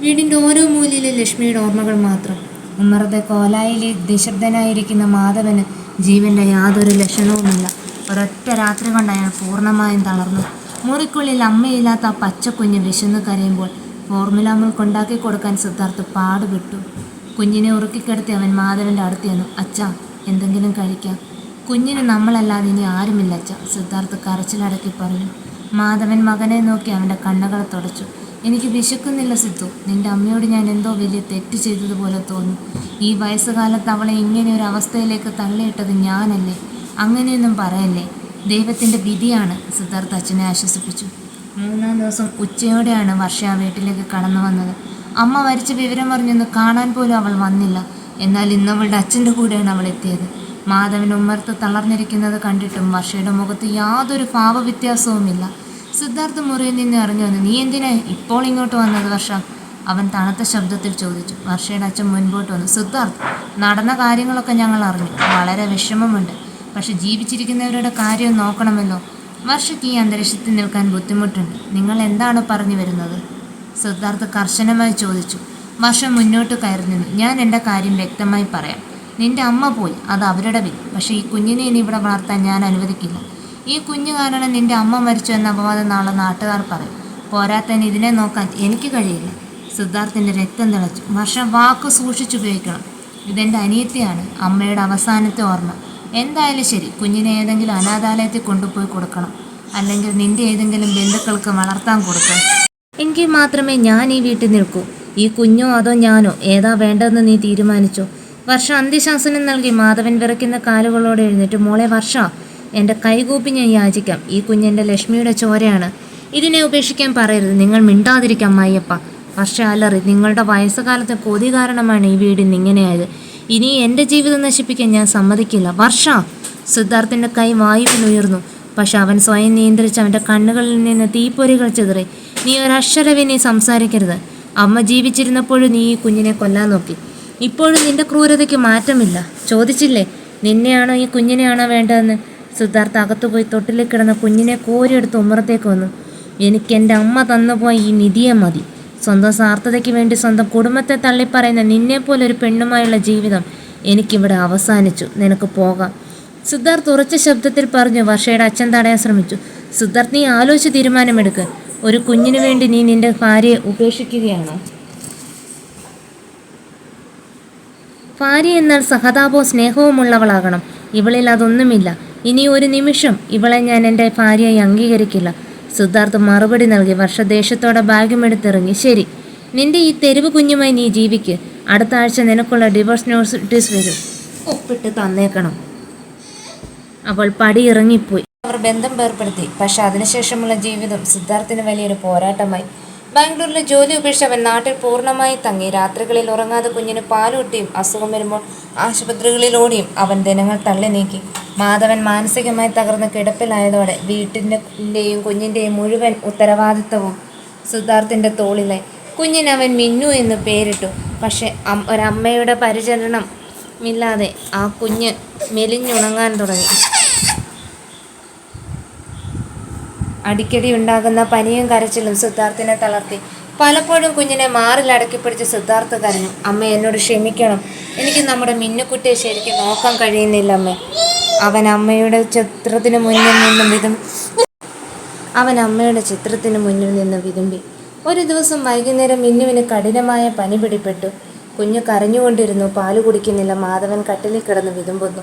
വീടിൻ്റെ ഓരോ മൂലയിലും ലക്ഷ്മിയുടെ ഓർമ്മകൾ മാത്രം. ഉമ്മറത്തെ കോലായിൽ നിശബ്ദനായിരിക്കുന്ന മാധവന് ജീവൻ്റെ യാതൊരു ലക്ഷണവുമില്ല. ഒരൊറ്റ രാത്രി കൊണ്ട് അയാൾ പൂർണ്ണമായും തളർന്നു. മുറിക്കുള്ളിൽ അമ്മയില്ലാത്ത ആ പച്ചക്കുഞ്ഞ് വിശന്ന് കരയുമ്പോൾ ഫോർമുല മിൽക്ക് ഉണ്ടാക്കി കൊടുക്കാൻ സിദ്ധാർത്ഥ് പാടുപെട്ടു. കുഞ്ഞിനെ ഉറുക്കിക്കിടത്തി അവൻ മാധവൻ്റെ അടുത്ത് ചെന്നു. അച്ഛാ, എന്തെങ്കിലും കഴിക്കാം. കുഞ്ഞിന് നമ്മളല്ലാതെ ഇനി ആരുമില്ല അച്ഛാ, സിദ്ധാർത്ഥ് കരച്ചിലടക്കി പറഞ്ഞു. മാധവൻ മകനെ നോക്കി അവൻ്റെ കണ്ണുകൾ തുടച്ചു. എനിക്ക് വിശക്കുന്നില്ല സിദ്ധു. നിൻ്റെ അമ്മയോട് ഞാൻ എന്തോ വലിയ തെറ്റ് ചെയ്തതുപോലെ തോന്നുന്നു. ഈ വയസ്സുകാലത്ത് അവളെ ഇങ്ങനെ ഒരു അവസ്ഥയിലേക്ക് തള്ളിയിട്ടത് ഞാനല്ലേ? അങ്ങനെയൊന്നും പറയല്ലേ. ദൈവത്തിൻ്റെ വിധിയാണ്, സിദ്ധാർത്ഥ് അച്ഛനെ ആശ്വസിപ്പിച്ചു. 3-ാം ദിവസം ഉച്ചയോടെയാണ് വർഷ ആ വീട്ടിലേക്ക് കടന്നു വന്നത്. അമ്മ മരിച്ച വിവരം അറിഞ്ഞൊന്ന് കാണാൻ പോലും അവൾ വന്നില്ല. എന്നാൽ ഇന്ന് അവളുടെ അച്ഛൻ്റെ കൂടെയാണ് അവൾ എത്തിയത്. മാധവൻ ഉമ്മർത്ത് തളർന്നിരിക്കുന്നത് കണ്ടിട്ടും വർഷയുടെ മുഖത്ത് യാതൊരു ഭാവവ്യത്യാസവുമില്ല. സിദ്ധാർത്ഥ് മുറിയിൽ നിന്ന് ഇറങ്ങി വന്നു. നീ എന്തിനാ ഇപ്പോൾ ഇങ്ങോട്ട് വന്നത് വർഷ? അവൻ തണുത്ത ശബ്ദത്തിൽ ചോദിച്ചു. വർഷയുടെ അച്ഛൻ മുൻപോട്ട് വന്നു. സിദ്ധാർത്ഥ്, നടന്ന കാര്യങ്ങളൊക്കെ ഞങ്ങൾ അറിഞ്ഞു. വളരെ വിഷമമുണ്ട്. പക്ഷെ ജീവിച്ചിരിക്കുന്നവരുടെ കാര്യം നോക്കണമല്ലോ. വർഷയ്ക്ക് ഈ അന്തരീക്ഷത്തിൽ നിൽക്കാൻ ബുദ്ധിമുട്ടുണ്ട്. നിങ്ങൾ എന്താണ് പറഞ്ഞു വരുന്നത്? സിദ്ധാർത്ഥ് കർശനമായി ചോദിച്ചു. വർഷ മുന്നോട്ട് കയറി നിന്നു. ഞാൻ എൻ്റെ കാര്യം വ്യക്തമായി പറയാം. നിൻ്റെ അമ്മ പോയി, അത് അവരുടെ വിധി. പക്ഷേ ഈ കുഞ്ഞിനെ ഇനി ഇവിടെ വളർത്താൻ ഞാൻ അനുവദിക്കില്ല. ഈ കുഞ്ഞു കാരണം നിൻ്റെ അമ്മ മരിച്ചു എന്ന അപവാദം നാളെ നാട്ടുകാർ പറയും. പോരാത്തതിന് ഇതിനെ നോക്കാൻ എനിക്ക് കഴിയില്ല. സിദ്ധാർത്ഥിൻ്റെ രക്തം തിളച്ചു. വർഷ വാക്ക് സൂക്ഷിച്ചുപയോഗിക്കണം. ഇതെൻ്റെ അനിയത്തിയാണ്, അമ്മയുടെ അവസാനത്തെ ഓർമ്മ. എന്തായാലും ശരി, കുഞ്ഞിനെ ഏതെങ്കിലും അനാഥാലയത്തിൽ കൊണ്ടുപോയി കൊടുക്കണം. അല്ലെങ്കിൽ നിൻ്റെ ഏതെങ്കിലും ബന്ധുക്കൾക്ക് വളർത്താൻ കൊടുക്കുക. എങ്കിൽ മാത്രമേ ഞാൻ ഈ വീട്ടിൽ നിൽക്കൂ. ഈ കുഞ്ഞോ അതോ ഞാനോ, ഏതാ വേണ്ടതെന്ന് നീ തീരുമാനിച്ചോ? വർഷ അന്ത്യശാസനം നൽകി. മാധവൻ വിറയ്ക്കുന്ന കാലുകളോടെ എഴുന്നേറ്റു. മോളെ വർഷ, എൻ്റെ കൈകൂപ്പി ഞാൻ യാചിക്കാം. ഈ കുഞ്ഞെൻ്റെ ലക്ഷ്മിയുടെ ചോരയാണ്. ഇതിനെ ഉപേക്ഷിക്കാൻ പറയരുത്. നിങ്ങൾ മിണ്ടാതിരിക്കാം അമ്മായിയപ്പ. വർഷ അലറി. നിങ്ങളുടെ വയസ്സുകാലത്തെ കൊതി കാരണമാണ് ഈ വീടിന് ഇങ്ങനെയായത്. ഇനി എൻ്റെ ജീവിതം നശിപ്പിക്കാൻ ഞാൻ സമ്മതിക്കില്ല. വർഷ! സിദ്ധാർത്ഥിൻ്റെ കൈ വായുവിനുയർന്നു. പക്ഷെ അവൻ സ്വയം നിയന്ത്രിച്ച് അവൻ്റെ കണ്ണുകളിൽ നിന്ന് തീപ്പൊരികൾ ചിതറി. നീ ഒരക്ഷരവേ നീ സംസാരിക്കരുത്. അമ്മ ജീവിച്ചിരുന്നപ്പോഴും നീ ഈ കുഞ്ഞിനെ കൊല്ലാൻ നോക്കി. ഇപ്പോഴും നിന്റെ ക്രൂരതയ്ക്ക് മാറ്റമില്ല. ചോദിച്ചില്ലേ നിന്നെയാണോ ഈ കുഞ്ഞിനെയാണോ വേണ്ടതെന്ന്? സിദ്ധാർത്ഥ് അകത്തുപോയി തൊട്ടിലേക്ക് കിടന്ന കുഞ്ഞിനെ കോരിയെടുത്ത് ഉമ്മറത്തേക്ക് വന്നു. എനിക്കെൻ്റെ അമ്മ തന്നുപോയ ഈ നിധിയെ മതി. സ്വന്തം സ്വാർത്ഥതയ്ക്ക് വേണ്ടി സ്വന്തം കുടുംബത്തെ തള്ളിപ്പറയുന്ന നിന്നെപ്പോലൊരു പെണ്ണുമായുള്ള ജീവിതം എനിക്കിവിടെ അവസാനിച്ചു. നിനക്ക് പോകാം. സിദ്ധാർത്ഥ് ഉറച്ച ശബ്ദത്തിൽ പറഞ്ഞു. വർഷയുടെ അച്ഛൻ തടയാൻ ശ്രമിച്ചു. സിദ്ധാർത്ഥ്, നീ ആലോചിച്ച് തീരുമാനമെടുക്കുക. ഒരു കുഞ്ഞിനു വേണ്ടി നീ നിന്റെ ഭാര്യയെ ഉപേക്ഷിക്കുകയാണോ? ഭാര്യ എന്നാൽ സഹതാപവും സ്നേഹവുമുള്ളവളാകണം. ഇവളിൽ അതൊന്നുമില്ല. ഇനി ഒരു നിമിഷം ഇവളെ ഞാൻ എൻ്റെ ഭാര്യയായി അംഗീകരിക്കില്ല. സിദ്ധാർത്ഥ് മറുപടി നൽകി. വർഷ ദേഷ്യത്തോടെ ബാഗുമെടുത്തിറങ്ങി. ശരി, നിന്റെ ഈ തെരുവ് കുഞ്ഞുമായി നീ ജീവിക്ക്. അടുത്ത ആഴ്ച നിനക്കുള്ള ഡിവോഴ്സ് നോട്ടീസ് വരും. ഒപ്പിട്ട് തന്നേക്കണം. അവൾ പടിയിറങ്ങിപ്പോയി. അവർ ബന്ധം വേർപ്പെടുത്തി. പക്ഷെ അതിനുശേഷമുള്ള ജീവിതം സിദ്ധാർത്ഥിന് വലിയൊരു പോരാട്ടമായി. ബാംഗ്ലൂരിലെ ജോലി ഉപേക്ഷിച്ച് അവൻ നാട്ടിൽ പൂർണ്ണമായി തങ്ങി. രാത്രികളിൽ ഉറങ്ങാതെ കുഞ്ഞിന് പാലൂട്ടിയും അസുഖം വരുമ്പോൾ ആശുപത്രികളിലോടിയും അവൻ ദിനങ്ങൾ തള്ളി നീക്കി. മാധവൻ മാനസികമായി തകർന്ന് കിടപ്പിലായതോടെ വീട്ടിൻ്റെയും കുഞ്ഞിൻ്റെയും മുഴുവൻ ഉത്തരവാദിത്തവും സിദ്ധാർത്ഥിൻ്റെ തോളിലായി. കുഞ്ഞിന് അവൻ മിന്നു എന്ന് പേരിട്ടു. പക്ഷെ ഒരമ്മയുടെ പരിചരണം ഇല്ലാതെ ആ കുഞ്ഞ് മെലിഞ്ഞുണങ്ങാൻ തുടങ്ങി. അടിക്കടി ഉണ്ടാകുന്ന പനിയും കരച്ചിലും സിദ്ധാർത്ഥിനെ തളർത്തി. പലപ്പോഴും കുഞ്ഞിനെ മാറിൽ അടക്കിപ്പിടിച്ച് സിദ്ധാർത്ഥ് കരഞ്ഞു. അമ്മ, എന്നോട് ക്ഷമിക്കണം. എനിക്ക് നമ്മുടെ മിന്നുക്കുട്ടിയെ ശരിക്കും നോക്കാൻ കഴിയുന്നില്ല അമ്മേ. അവൻ അമ്മയുടെ ചിത്രത്തിന് മുന്നിൽ നിന്നും വിതുമ്പി. ഒരു ദിവസം വൈകുന്നേരം മിന്നുവിന് കഠിനമായ പനി പിടിപെട്ടു. കുഞ്ഞ് കരഞ്ഞുകൊണ്ടിരുന്നു. പാല് കുടിക്കുന്നില്ല. മാധവൻ കട്ടിലിൽ കിടന്ന് വിതുമ്പുന്നു.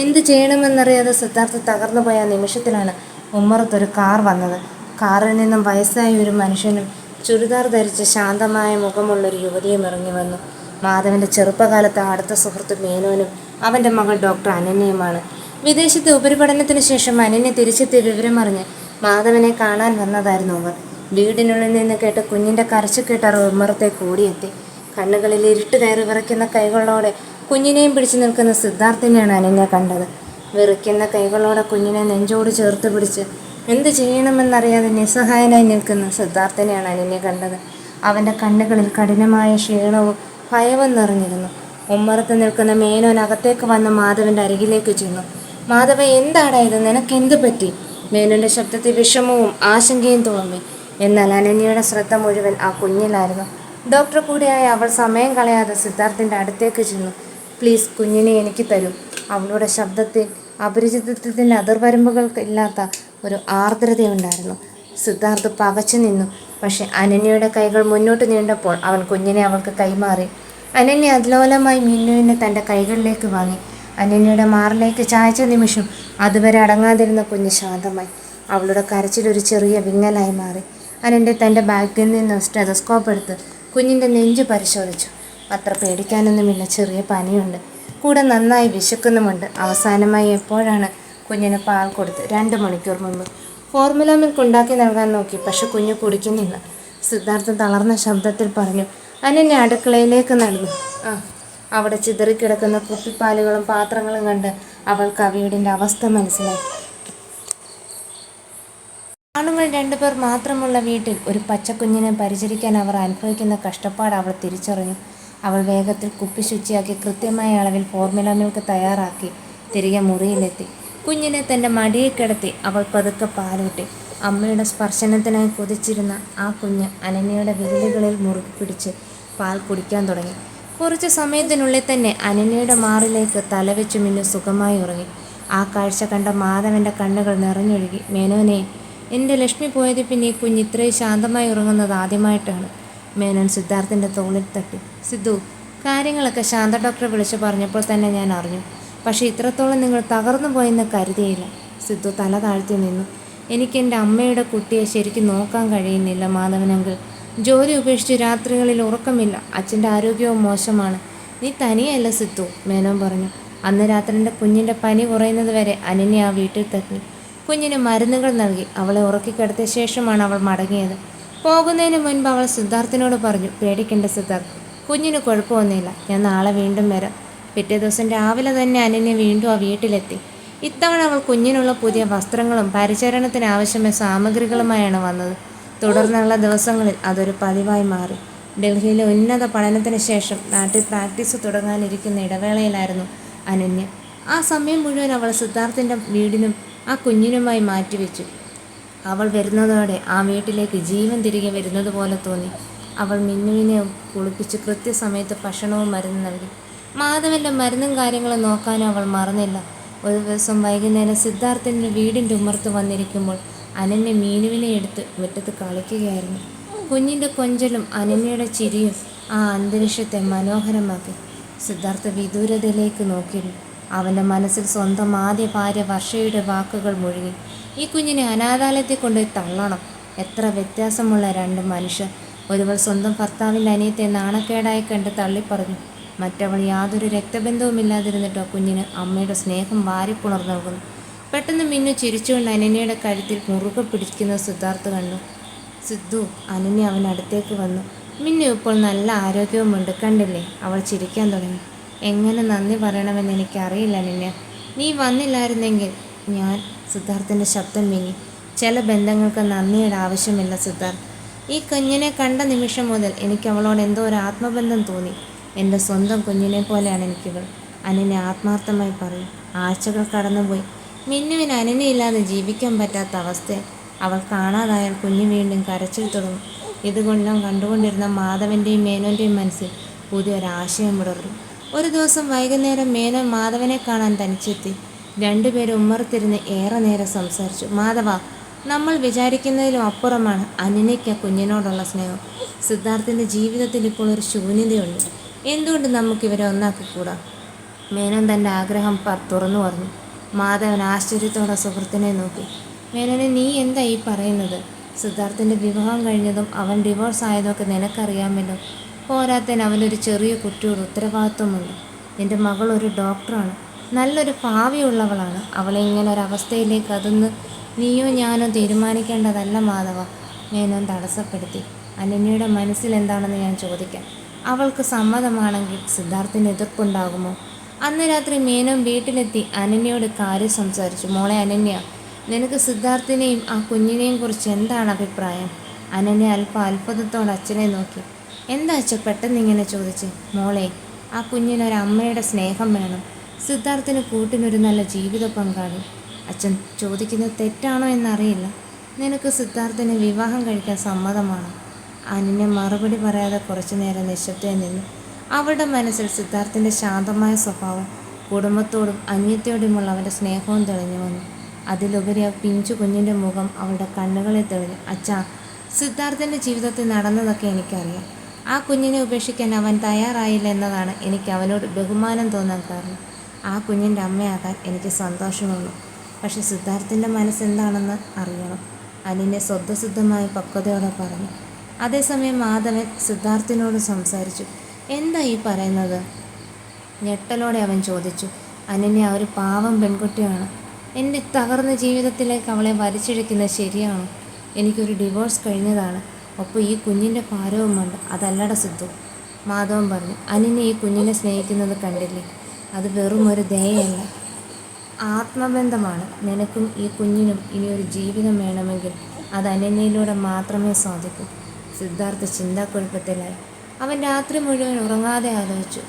എന്ത് ചെയ്യണമെന്നറിയാതെ സിദ്ധാർത്ഥ് തകർന്നു പോയ നിമിഷത്തിലാണ് ഉമ്മറത്തൊരു കാർ വന്നത്. കാറിൽ നിന്നും വയസ്സായ ഒരു മനുഷ്യനും ചുരിദാർ ധരിച്ച് ശാന്തമായ മുഖമുള്ളൊരു യുവതിയും ഇറങ്ങി വന്നു. മാധവൻ്റെ ചെറുപ്പകാലത്തെ അടുത്ത സുഹൃത്ത് മേനോനും അവൻ്റെ മകൾ ഡോക്ടർ അനന്യയുമാണ്. വിദേശത്തെ ഉപരിപഠനത്തിന് ശേഷം അനന്യ തിരിച്ചെത്തിയ വിവരമറിഞ്ഞ് മാധവനെ കാണാൻ വന്നതായിരുന്നു അവർ. വീടിനുള്ളിൽ നിന്ന് കേട്ട് കുഞ്ഞിൻ്റെ കരച്ചിൽ കേട്ടവർ ഉമ്മറത്തേക്ക് ഓടിയെത്തി. കണ്ണുകളിൽ ഇരുട്ട് കയറി വിറയ്ക്കുന്ന കൈകളോടെ കുഞ്ഞിനെയും പിടിച്ചു നിൽക്കുന്ന സിദ്ധാർത്ഥിനെയാണ് അനന്യ കണ്ടത്. വിറയ്ക്കുന്ന കൈകളോടെ കുഞ്ഞിനെ നെഞ്ചോട് ചേർത്ത് പിടിച്ച് എന്ത് ചെയ്യണമെന്നറിയാതെ നിസ്സഹായനായി നിൽക്കുന്ന സിദ്ധാർത്ഥിനെയാണ് അനന്യ കണ്ടത്. അവൻ്റെ കണ്ണുകളിൽ കഠിനമായ ക്ഷീണവും ഭയവും നിറഞ്ഞിരുന്നു. ഉമ്മറത്ത് നിൽക്കുന്ന മേനോൻ അകത്തേക്ക് വന്ന് മാധവൻ്റെ അരികിലേക്ക് ചെന്നു. മാധവ, എന്താടാ ഇത്? നിനക്കെന്ത് പറ്റി? മേനോൻ്റെ ശബ്ദത്തിൽ വിഷമവും ആശങ്കയും തുളുമ്പി. എന്നാൽ അനന്യയുടെ ശ്രദ്ധ മുഴുവൻ ആ കുഞ്ഞിലായിരുന്നു. ഡോക്ടർ കൂടെയായ അവൾ സമയം കളയാതെ സിദ്ധാർത്ഥിൻ്റെ അടുത്തേക്ക് ചെന്നു. പ്ലീസ്, കുഞ്ഞിനെ എനിക്ക് തരൂ. അവളുടെ ശബ്ദത്തിൽ അപരിചിതത്വത്തിൻ്റെ അതിർവരമ്പുകൾ ഇല്ലാത്ത ഒരു ആർദ്രതയുണ്ടായിരുന്നു. സിദ്ധാർത്ഥ് പകച്ചു നിന്നു. പക്ഷെ അനന്യയുടെ കൈകൾ മുന്നോട്ട് നീണ്ടപ്പോൾ അവൻ കുഞ്ഞിനെ അവൾക്ക് കൈമാറി. അനന്യ അതിലോലമായി മിന്നുവിനെ തൻ്റെ കൈകളിലേക്ക് വാങ്ങി. അനന്യയുടെ മാറിലേക്ക് ചായച്ച നിമിഷം അതുവരെ അടങ്ങാതിരുന്ന കുഞ്ഞ് ശാന്തമായി. അവളുടെ കരച്ചിലൊരു ചെറിയ വിങ്ങലായി മാറി. അനന്യ തൻ്റെ ബാഗിൽ നിന്ന് സ്റ്റെതസ്കോപ്പ് എടുത്ത് കുഞ്ഞിൻ്റെ നെഞ്ച് പരിശോധിച്ചു. അത്ര പേടിക്കാനൊന്നുമില്ല, ചെറിയ പനിയുണ്ട്, കൂടെ നന്നായി വിശക്കുന്നുമുണ്ട്. അവസാനമായി എപ്പോഴാണ് കുഞ്ഞിന് പാൽ കൊടുത്ത്? 2 മണിക്കൂർ മുമ്പ്. ഫോർമുല മിൽക്ക് ഉണ്ടാക്കി നൽകാൻ നോക്കി, പക്ഷെ കുഞ്ഞ് കുടിക്കുന്നില്ല. സിദ്ധാർത്ഥ തളർന്ന ശബ്ദത്തിൽ പറഞ്ഞു. അനന്യ അടുക്കളയിലേക്ക് നടന്നു. അവിടെ ചിതറിക്കിടക്കുന്ന കുപ്പിപ്പാലുകളും പാത്രങ്ങളും കണ്ട് അവൾക്ക് ആ വീടിൻ്റെ അവസ്ഥ മനസ്സിലായി. ആണുങ്ങൾ 2 പേർ മാത്രമുള്ള വീട്ടിൽ ഒരു പച്ചക്കുഞ്ഞിനെ പരിചരിക്കാൻ അവർ അനുഭവിക്കുന്ന കഷ്ടപ്പാട് അവൾ തിരിച്ചറിഞ്ഞു. അവൾ വേഗത്തിൽ കുപ്പി ശുചിയാക്കി കൃത്യമായ അളവിൽ ഫോർമുല മിൽക്ക് തയ്യാറാക്കി തിരികെ മുറിയിലെത്തി. കുഞ്ഞിനെ തൻ്റെ മടിയിൽ കിടത്തി അവൾ പതുക്കെ പാലൂട്ടി. അമ്മയുടെ സ്പർശനത്തിനായി കൊതിച്ചിരുന്ന ആ കുഞ്ഞ് അനന്യയുടെ വിരലുകളിൽ മുറുകി പിടിച്ച് പാൽ കുടിക്കാൻ തുടങ്ങി. കുറച്ച് സമയത്തിനുള്ളിൽ തന്നെ അനന്യയുടെ മാറിലേക്ക് തലവെച്ച് മിന്നു സുഖമായി ഉറങ്ങി. ആ കാഴ്ച കണ്ട മാധവൻ്റെ കണ്ണുകൾ നിറഞ്ഞൊഴുകി. മേനോനെ, എൻ്റെ ലക്ഷ്മി പോയത് പിന്നെ ഈ കുഞ്ഞ് ഇത്രയും ശാന്തമായി ഉറങ്ങുന്നത് ആദ്യമായിട്ടാണ്. മേനോൻ സിദ്ധാർത്ഥിൻ്റെ തോളിൽ തട്ടി. സിദ്ധു, കാര്യങ്ങളൊക്കെ ശാന്ത ഡോക്ടറെ വിളിച്ചു പറഞ്ഞപ്പോൾ തന്നെ ഞാൻ അറിഞ്ഞു. പക്ഷേ ഇത്രത്തോളം നിങ്ങൾ തകർന്നു പോയെന്ന് കരുതിയില്ല. സിദ്ധു തല താഴ്ത്തി നിന്നു. എനിക്കെൻ്റെ അമ്മയുടെ കുട്ടിയെ ശരിക്കും നോക്കാൻ കഴിയുന്നില്ല മാധവനങ്കിൾ. ജോലി ഉപേക്ഷിച്ച് രാത്രികളിൽ ഉറക്കമില്ല. അച്ഛൻ്റെ ആരോഗ്യവും മോശമാണ്. നീ തനിയല്ല സിദ്ധു, മേനോൻ പറഞ്ഞു. അന്ന് രാത്രി എൻ്റെ കുഞ്ഞിൻ്റെ പനി കുറയുന്നത് വരെ അനന്യ ആ വീട്ടിൽ തങ്ങി. കുഞ്ഞിന് മരുന്നുകൾ നൽകി അവളെ ഉറക്കിക്കിടത്തിയ ശേഷമാണ് അവൾ മടങ്ങിയത്. പോകുന്നതിന് മുൻപ് അവൾ സിദ്ധാർത്ഥിനോട് പറഞ്ഞു, പേടിക്കേണ്ട സിദ്ധാർത്ഥ്, കുഞ്ഞിന് കുഴപ്പമൊന്നുമില്ല. ഞാൻ നാളെ വീണ്ടും വരാം. പിറ്റേ ദിവസം രാവിലെ തന്നെ അനന്യ വീണ്ടും ആ വീട്ടിലെത്തി. ഇത്തവണ അവൾ കുഞ്ഞിനുള്ള പുതിയ വസ്ത്രങ്ങളും പരിചരണത്തിന് ആവശ്യമായ സാമഗ്രികളുമായാണ് വന്നത്. തുടർന്നുള്ള ദിവസങ്ങളിൽ അതൊരു പതിവായി മാറി. ഡൽഹിയിലെ ഉന്നത പഠനത്തിന് ശേഷം നാട്ടിൽ പ്രാക്ടീസ് തുടങ്ങാനിരിക്കുന്ന ഇടവേളയിലായിരുന്നു അനന്യ. ആ സമയം മുഴുവൻ അവൾ സിദ്ധാർത്ഥിൻ്റെ വീടിനും ആ കുഞ്ഞിനുമായി മാറ്റിവെച്ചു. അവൾ വരുന്നതോടെ ആ വീട്ടിലേക്ക് ജീവൻ തിരികെ വരുന്നത് പോലെ തോന്നി. അവൾ മിന്നുവിനെ കുളിപ്പിച്ച് കൃത്യസമയത്ത് ഭക്ഷണവും മരുന്നും നൽകി. മാധവൻ്റെ മരുന്നും കാര്യങ്ങളും നോക്കാനും അവൾ മറന്നില്ല. ഒരു ദിവസം വൈകുന്നേരം സിദ്ധാർത്ഥിൻ്റെ വീടിൻ്റെ ഉമ്മർത്ത് വന്നിരിക്കുമ്പോൾ അനന്യ മീനുവിനെ എടുത്ത് മുറ്റത്ത് കളിക്കുകയായിരുന്നു. കുഞ്ഞിൻ്റെ കൊഞ്ചലും അനന്യയുടെ ചിരിയും ആ അന്തരീക്ഷത്തെ മനോഹരമാക്കി. സിദ്ധാർത്ഥ വിദൂരതയിലേക്ക് നോക്കിയിരുന്നു. അവൻ്റെ മനസ്സിൽ സ്വന്തം ആദ്യ ഭാര്യ വർഷയുടെ വാക്കുകൾ മുഴുകി. ഈ കുഞ്ഞിനെ അനാഥാലയത്തിൽ കൊണ്ടുപോയി തള്ളണം. എത്ര വ്യത്യാസമുള്ള 2 മനുഷ്യർ. ഒരുവൾ സ്വന്തം ഭർത്താവിൻ്റെ അനിയത്തെ നാണക്കേടായി കണ്ട് തള്ളിപ്പറഞ്ഞു. മറ്റവൾ യാതൊരു രക്തബന്ധവുമില്ലാതിരുന്നിട്ടോ കുഞ്ഞിന് അമ്മയുടെ സ്നേഹം വാരിപ്പുണർന്നു നൽകുന്നു. പെട്ടെന്ന് മിന്നു ചിരിച്ചുകൊണ്ട് അനന്യയുടെ കഴുത്തിൽ മുറുകെ പിടിക്കുന്ന സിദ്ധാർത്ഥ് കണ്ടു. സിദ്ധു, അനന്യ അവനടുത്തേക്ക് വന്നു. മിന്നു ഇപ്പോൾ നല്ല ആരോഗ്യവുമുണ്ട്, കണ്ടില്ലേ? അവൾ ചിരിക്കാൻ തുടങ്ങി. എങ്ങനെ നന്ദി പറയണമെന്ന് എനിക്കറിയില്ല അനന്യ. നീ വന്നില്ലായിരുന്നെങ്കിൽ ഞാൻ. സിദ്ധാർത്ഥിൻ്റെ ശബ്ദം വീങ്ങി. ചില ബന്ധങ്ങൾക്ക് നന്ദിയുടെ ആവശ്യമില്ല സിദ്ധാർത്ഥ്. ഈ കുഞ്ഞിനെ കണ്ട നിമിഷം മുതൽ എനിക്ക് അവളോട് എന്തോ ഒരു ആത്മബന്ധം തോന്നി. എൻ്റെ സ്വന്തം കുഞ്ഞിനെ പോലെയാണ് എനിക്കിവൾ. അനന്യ ആത്മാർത്ഥമായി പറയും. ആഴ്ചകൾ കടന്നുപോയി. മിന്നുവിന് അനന്യയില്ലാതെ ജീവിക്കാൻ പറ്റാത്ത അവസ്ഥ. അവൾ കാണാതായാൽ കുഞ്ഞ് വീണ്ടും കരച്ചിൽ തുടങ്ങും. ഇതുകൊണ്ടും കണ്ടുകൊണ്ടിരുന്ന മാധവൻ്റെയും മേനോൻ്റെയും മനസ്സിൽ പുതിയൊരാശയം വിടർന്നു. ഒരു ദിവസം വൈകുന്നേരം മേനോൻ മാധവനെ കാണാൻ തനിച്ചെത്തി. രണ്ടുപേരും ഉമ്മറത്തിരുന്ന് ഏറെ നേരം സംസാരിച്ചു. മാധവ, നമ്മൾ വിചാരിക്കുന്നതിലും അപ്പുറമാണ് അനന്യയ്ക്ക് കുഞ്ഞിനോടുള്ള സ്നേഹം. സിദ്ധാർത്ഥിൻ്റെ ജീവിതത്തിൽ ഇപ്പോൾ ഒരു ശൂന്യതയുണ്ട്. എന്തുകൊണ്ട് നമുക്കിവരെ ഒന്നാക്കിക്കൂടാ? മേനോൻ തൻ്റെ ആഗ്രഹം തുറന്നു പറഞ്ഞു. മാധവൻ ആശ്ചര്യത്തോടെ സുഹൃത്തിനെ നോക്കി. മേനോനെ, നീ എന്താ ഈ പറയുന്നത്? സിദ്ധാർത്ഥിൻ്റെ വിവാഹം കഴിഞ്ഞതും അവൻ ഡിവോഴ്സ് ആയതൊക്കെ നിനക്കറിയാമല്ലോ. പോരാത്തതിന് അവനൊരു ചെറിയ കുട്ടിയോട് ഉത്തരവാദിത്വമുണ്ട്. നിൻ്റെ മകൾ ഒരു ഡോക്ടറാണ്, നല്ലൊരു ഭാവിയുള്ളവളാണ്. അവളെ ഇങ്ങനെ ഒരവസ്ഥയിലേക്ക് അതൊന്ന് നീയോ ഞാനോ തീരുമാനിക്കേണ്ടതല്ല മാധവ. മേനോൻ തടസ്സപ്പെടുത്തി. അനന്യയുടെ മനസ്സിൽ എന്താണെന്ന് ഞാൻ ചോദിക്കാം. അവൾക്ക് സമ്മതമാണെങ്കിൽ സിദ്ധാർത്ഥിന് എതിർപ്പുണ്ടാകുമോ? അന്ന് രാത്രി മേനോൻ വീട്ടിലെത്തി അനന്യയോട് കാര്യം സംസാരിച്ചു. മോളെ അനന്യ, നിനക്ക് സിദ്ധാർത്ഥിനെയും ആ കുഞ്ഞിനെയും കുറിച്ച് എന്താണ് അഭിപ്രായം? അനന്യ അല്പം അത്ഭുതത്തോടെ അച്ഛനെ നോക്കി. എന്താ അച്ഛൻ പെട്ടെന്ന് ഇങ്ങനെ ചോദിച്ച്? മോളെ, ആ കുഞ്ഞിനൊരമ്മയുടെ സ്നേഹം വേണം. സിദ്ധാർത്ഥിന് കൂട്ടിനൊരു നല്ല ജീവിത പങ്കാളി. അച്ഛൻ ചോദിക്കുന്നത് തെറ്റാണോ എന്നറിയില്ല. നിനക്ക് സിദ്ധാർത്ഥിനെ വിവാഹം കഴിക്കാൻ സമ്മതമാണോ? അനന്യ മറുപടി പറയാതെ കുറച്ചു നേരം നിശബ്ദയായി നിന്നു. അവളുടെ മനസ്സിൽ സിദ്ധാർത്ഥിൻ്റെ ശാന്തമായ സ്വഭാവം, കുടുംബത്തോടും അനിയത്തിയോടുമുള്ള അവൻ്റെ സ്നേഹവും തെളിഞ്ഞു വന്നു. അതിലുപരി ആ പിഞ്ചു കുഞ്ഞിൻ്റെ മുഖം അവളുടെ കണ്ണുകളിൽ തെളിഞ്ഞു. അച്ഛാ, സിദ്ധാർത്ഥിൻ്റെ ജീവിതത്തിൽ നടന്നതൊക്കെ എനിക്കറിയാം. ആ കുഞ്ഞിനെ ഉപേക്ഷിക്കാൻ അവൻ തയ്യാറായില്ല എന്നതാണ് എനിക്ക് അവനോട് ബഹുമാനം തോന്നാൻ കാരണം. ആ കുഞ്ഞിൻ്റെ അമ്മയാകാൻ എനിക്ക് സന്തോഷമുള്ളൂ. പക്ഷെ സിദ്ധാർത്ഥിൻ്റെ മനസ്സെന്താണെന്ന് അറിയണം. അനന്യ സ്വതസിദ്ധമായ പക്വതയോടെ പറഞ്ഞു. അതേസമയം മാധവൻ സിദ്ധാർത്ഥിനോട് സംസാരിച്ചു. എന്താ ഈ പറയുന്നത്? ഞെട്ടലോടെ അവൻ ചോദിച്ചു. അനന്യ ഒരു പാവം പെൺകുട്ടിയാണ്. എൻ്റെ തകർന്ന ജീവിതത്തിലേക്ക് അവളെ വലിച്ചിഴക്കുന്നത് ശരിയാണോ? എനിക്കൊരു ഡിവോഴ്സ് കഴിഞ്ഞതാണ്. ഒപ്പം ഈ കുഞ്ഞിൻ്റെ ഭാരവുമുണ്ട്. അതല്ലട സിദ്ധു, മാധവൻ പറഞ്ഞു. അനന്യ ഈ കുഞ്ഞിനെ സ്നേഹിക്കുന്നത് കണ്ടില്ലേ? അത് വെറും ഒരു ദയയല്ല, ആത്മബന്ധമാണ്. നിനക്കും ഈ കുഞ്ഞിനും ഇനിയൊരു ജീവിതം വേണമെങ്കിൽ അത് അനന്യയിലൂടെ മാത്രമേ സാധിക്കൂ. സിദ്ധാർത്ഥ ചിന്താക്കുഴപ്പത്തിലായി. അവൻ രാത്രി മുഴുവൻ ഉറങ്ങാതെ ആലോചിച്ചു.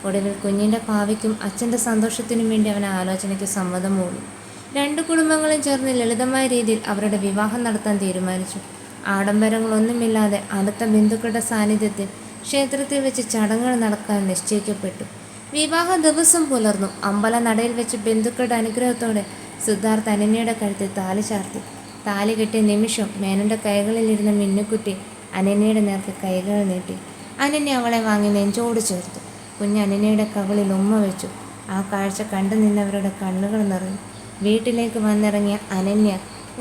ഒടുവിൽ കുഞ്ഞിൻ്റെ ഭാവിക്കും അച്ഛൻ്റെ സന്തോഷത്തിനും വേണ്ടി അവൻ ആലോചനയ്ക്ക് സമ്മതം മൂളി. രണ്ടു കുടുംബങ്ങളും ചേർന്ന് ലളിതമായ രീതിയിൽ അവരുടെ വിവാഹം നടത്താൻ തീരുമാനിച്ചു. ആഡംബരങ്ങളൊന്നുമില്ലാതെ അടുത്ത ബന്ധുക്കളുടെ സാന്നിധ്യത്തിൽ ക്ഷേത്രത്തിൽ വെച്ച് ചടങ്ങുകൾ നടക്കാൻ നിശ്ചയിക്കപ്പെട്ടു. വിവാഹ ദിവസം പുലർന്നു. അമ്പല നടയിൽ വെച്ച് ബന്ധുക്കളുടെ അനുഗ്രഹത്തോടെ സിദ്ധാർത്ഥ് അനന്യയുടെ കഴുത്തിൽ താലി ചാർത്തി. താലി കെട്ടിയ നിമിഷം മേനൻ്റെ കൈകളിലിരുന്ന മിന്നുക്കുട്ടി അനന്യയുടെ നേർക്ക് കൈകൾ നീട്ടി. അനന്യ അവളെ വാങ്ങി നെഞ്ചോട് ചേർത്തു. കുഞ്ഞ് അനന്യയുടെ കവിളിൽ ഉമ്മ വെച്ചു. ആ കാഴ്ച കണ്ടു നിന്നവരുടെ കണ്ണുകൾ നിറഞ്ഞു. വീട്ടിലേക്ക് വന്നിറങ്ങിയ അനന്യ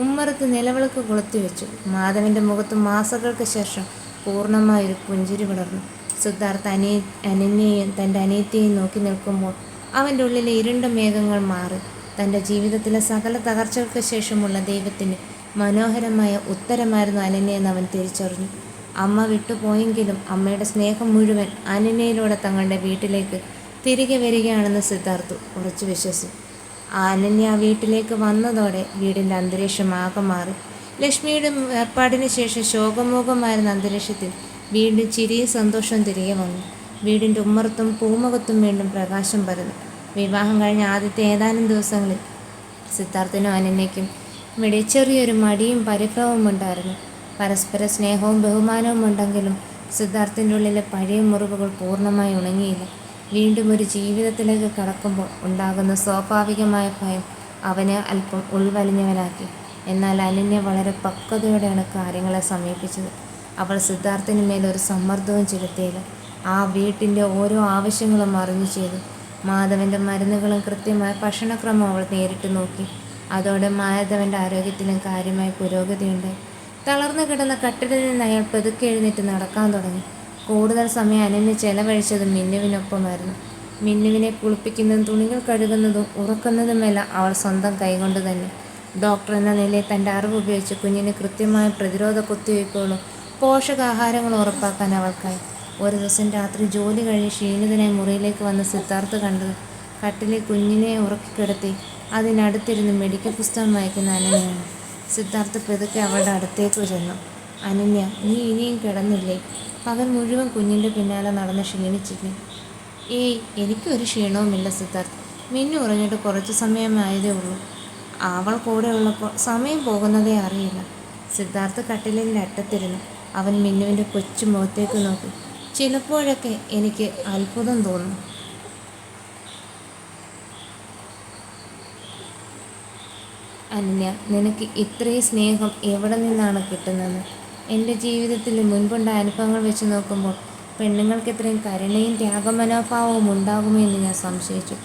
ഉമ്മറത്ത് നിലവിളക്ക് കൊളുത്തിവെച്ചു. മാധവൻ്റെ മുഖത്ത് മാസങ്ങൾക്ക് ശേഷം പൂർണ്ണമായൊരു പുഞ്ചിരി വിടർന്നു. സിദ്ധാർത്ഥ് അനന്യയെയും തൻ്റെ അനിയത്തിയെയും നോക്കി നിൽക്കുമ്പോൾ അവൻ്റെ ഉള്ളിലെ ഇരുണ്ട മേഘങ്ങൾ മാറി. തൻ്റെ ജീവിതത്തിലെ സകല തകർച്ചകൾക്ക് ശേഷമുള്ള ദൈവത്തിന് മനോഹരമായ ഉത്തരമായിരുന്നു അനന്യയെന്ന് അവൻ തിരിച്ചറിഞ്ഞു. അമ്മ വിട്ടുപോയെങ്കിലും അമ്മയുടെ സ്നേഹം മുഴുവൻ അനന്യയിലൂടെ തങ്ങളുടെ വീട്ടിലേക്ക് തിരികെ വരികയാണെന്ന് സിദ്ധാർത്ഥ് ഉറച്ചു വിശ്വസിച്ചു. അനന്യ വീട്ടിലേക്ക് വന്നതോടെ വീടിൻ്റെ അന്തരീക്ഷം ആകെ മാറി. ലക്ഷ്മിയുടെ ഏർപ്പാടിന് ശേഷം ശോകമൂകമായിരുന്ന അന്തരീക്ഷത്തിൽ വീണ്ടും ചിരിയും സന്തോഷവും തിരികെ വന്നു. വീടിൻ്റെ ഉമ്മറത്തും പൂമുഖത്തും വീണ്ടും പ്രകാശം പരന്നു. വിവാഹം കഴിഞ്ഞ ആദ്യത്തെ ഏതാനും ദിവസങ്ങളിൽ സിദ്ധാർത്ഥിനും അനന്യയ്ക്കും ഇവിടെ ചെറിയൊരു മടിയും പരിഭ്രമവും ഉണ്ടായിരുന്നു. പരസ്പര സ്നേഹവും ബഹുമാനവും ഉണ്ടെങ്കിലും സിദ്ധാർത്ഥിൻ്റെ ഉള്ളിലെ പഴയ മുറിവുകൾ പൂർണ്ണമായി ഉണങ്ങിയില്ല. വീണ്ടും ഒരു ജീവിതത്തിലേക്ക് കടക്കുമ്പോൾ ഉണ്ടാകുന്ന സ്വാഭാവികമായ ഭയം അവനെ അല്പം ഉൾവലിഞ്ഞവനാക്കി. എന്നാൽ അനന്യ വളരെ പക്വതയോടെയാണ് കാര്യങ്ങളെ സമീപിച്ചത്. അവൾ സിദ്ധാർത്ഥിന് മേലൊരു സമ്മർദ്ദവും ചെലുത്തിയില്ല. ആ വീട്ടിൻ്റെ ഓരോ ആവശ്യങ്ങളും അറിഞ്ഞു ചെയ്തു. മാധവൻ്റെ മരുന്നുകളും കൃത്യമായ ഭക്ഷണക്രമം അവൾ നേരിട്ട് നോക്കി. അതോടെ മാധവൻ്റെ ആരോഗ്യത്തിലും കാര്യമായ പുരോഗതിയുണ്ടായി. തളർന്നു കിടന്ന കട്ടിലിൽ നിന്ന് അയാൾ പതുക്കെ എഴുന്നേറ്റ് നടക്കാൻ തുടങ്ങി. കൂടുതൽ സമയം അനന്യ ചെലവഴിച്ചത് മിന്നുവിനൊപ്പമായിരുന്നു. മിന്നുവിനെ കുളിപ്പിക്കുന്നതും തുണികൾ കഴുകുന്നതും ഉറക്കുന്നതുമെല്ലാം അവൾ സ്വന്തം കൈകൊണ്ട് തന്നെ. ഡോക്ടർ എന്ന നിലയിൽ തൻ്റെ അറിവ് ഉപയോഗിച്ച് കുഞ്ഞിന് കൃത്യമായ പ്രതിരോധ കുത്തിവയ്പ്പുകളും പോഷകാഹാരങ്ങളും ഉറപ്പാക്കാൻ അവൾക്കായി. ഒരു ദിവസം രാത്രി ജോലി കഴിഞ്ഞ് ക്ഷീണിതനായി മുറിയിലേക്ക് വന്ന സിദ്ധാർത്ഥ് കണ്ടത് കട്ടിലിൽ കുഞ്ഞിനെ ഉറക്കിക്കിടത്തി അതിനടുത്തിരുന്ന് മെഡിക്കൽ പുസ്തകം വായിക്കുന്ന അനന്യയാണ്. സിദ്ധാർത്ഥ് പതുക്കെ അവളുടെ അടുത്തേക്ക് ചെന്നു. "അനന്യ, നീ ഇനിയും കിടന്നില്ലേ? പകൽ മുഴുവൻ കുഞ്ഞിൻ്റെ പിന്നാലെ നടന്ന് ക്ഷീണിച്ചില്ലേ?" "ഏയ്, എനിക്കൊരു ക്ഷീണവുമില്ല സിദ്ധാർത്ഥ്. മിന്നു ഉറങ്ങിയിട്ട് കുറച്ച് സമയമായതേ ഉള്ളൂ. അവൾ കൂടെ ഉള്ളപ്പോൾ സമയം പോകുന്നതേ അറിയില്ല." സിദ്ധാർത്ഥ് കട്ടിലിൻ്റെ അറ്റത്തിരുന്നു. അവൻ മിന്നുവിൻ്റെ കൊച്ചു മുഖത്തേക്ക് നോക്കി. "ചിലപ്പോഴൊക്കെ എനിക്ക് അത്ഭുതം തോന്നും. അനന്യ, നിനക്ക് ഇത്രയും സ്നേഹം എവിടെ നിന്നാണ് കിട്ടുന്നത്? എൻ്റെ ജീവിതത്തിൽ മുൻപുണ്ടായ അനുഭവങ്ങൾ വെച്ച് നോക്കുമ്പോൾ പെണ്ണുങ്ങൾക്ക് ഇത്രയും കരുണയും ത്യാഗമനോഭാവവും ഉണ്ടാകുമോ എന്ന് ഞാൻ സംശയിച്ചു.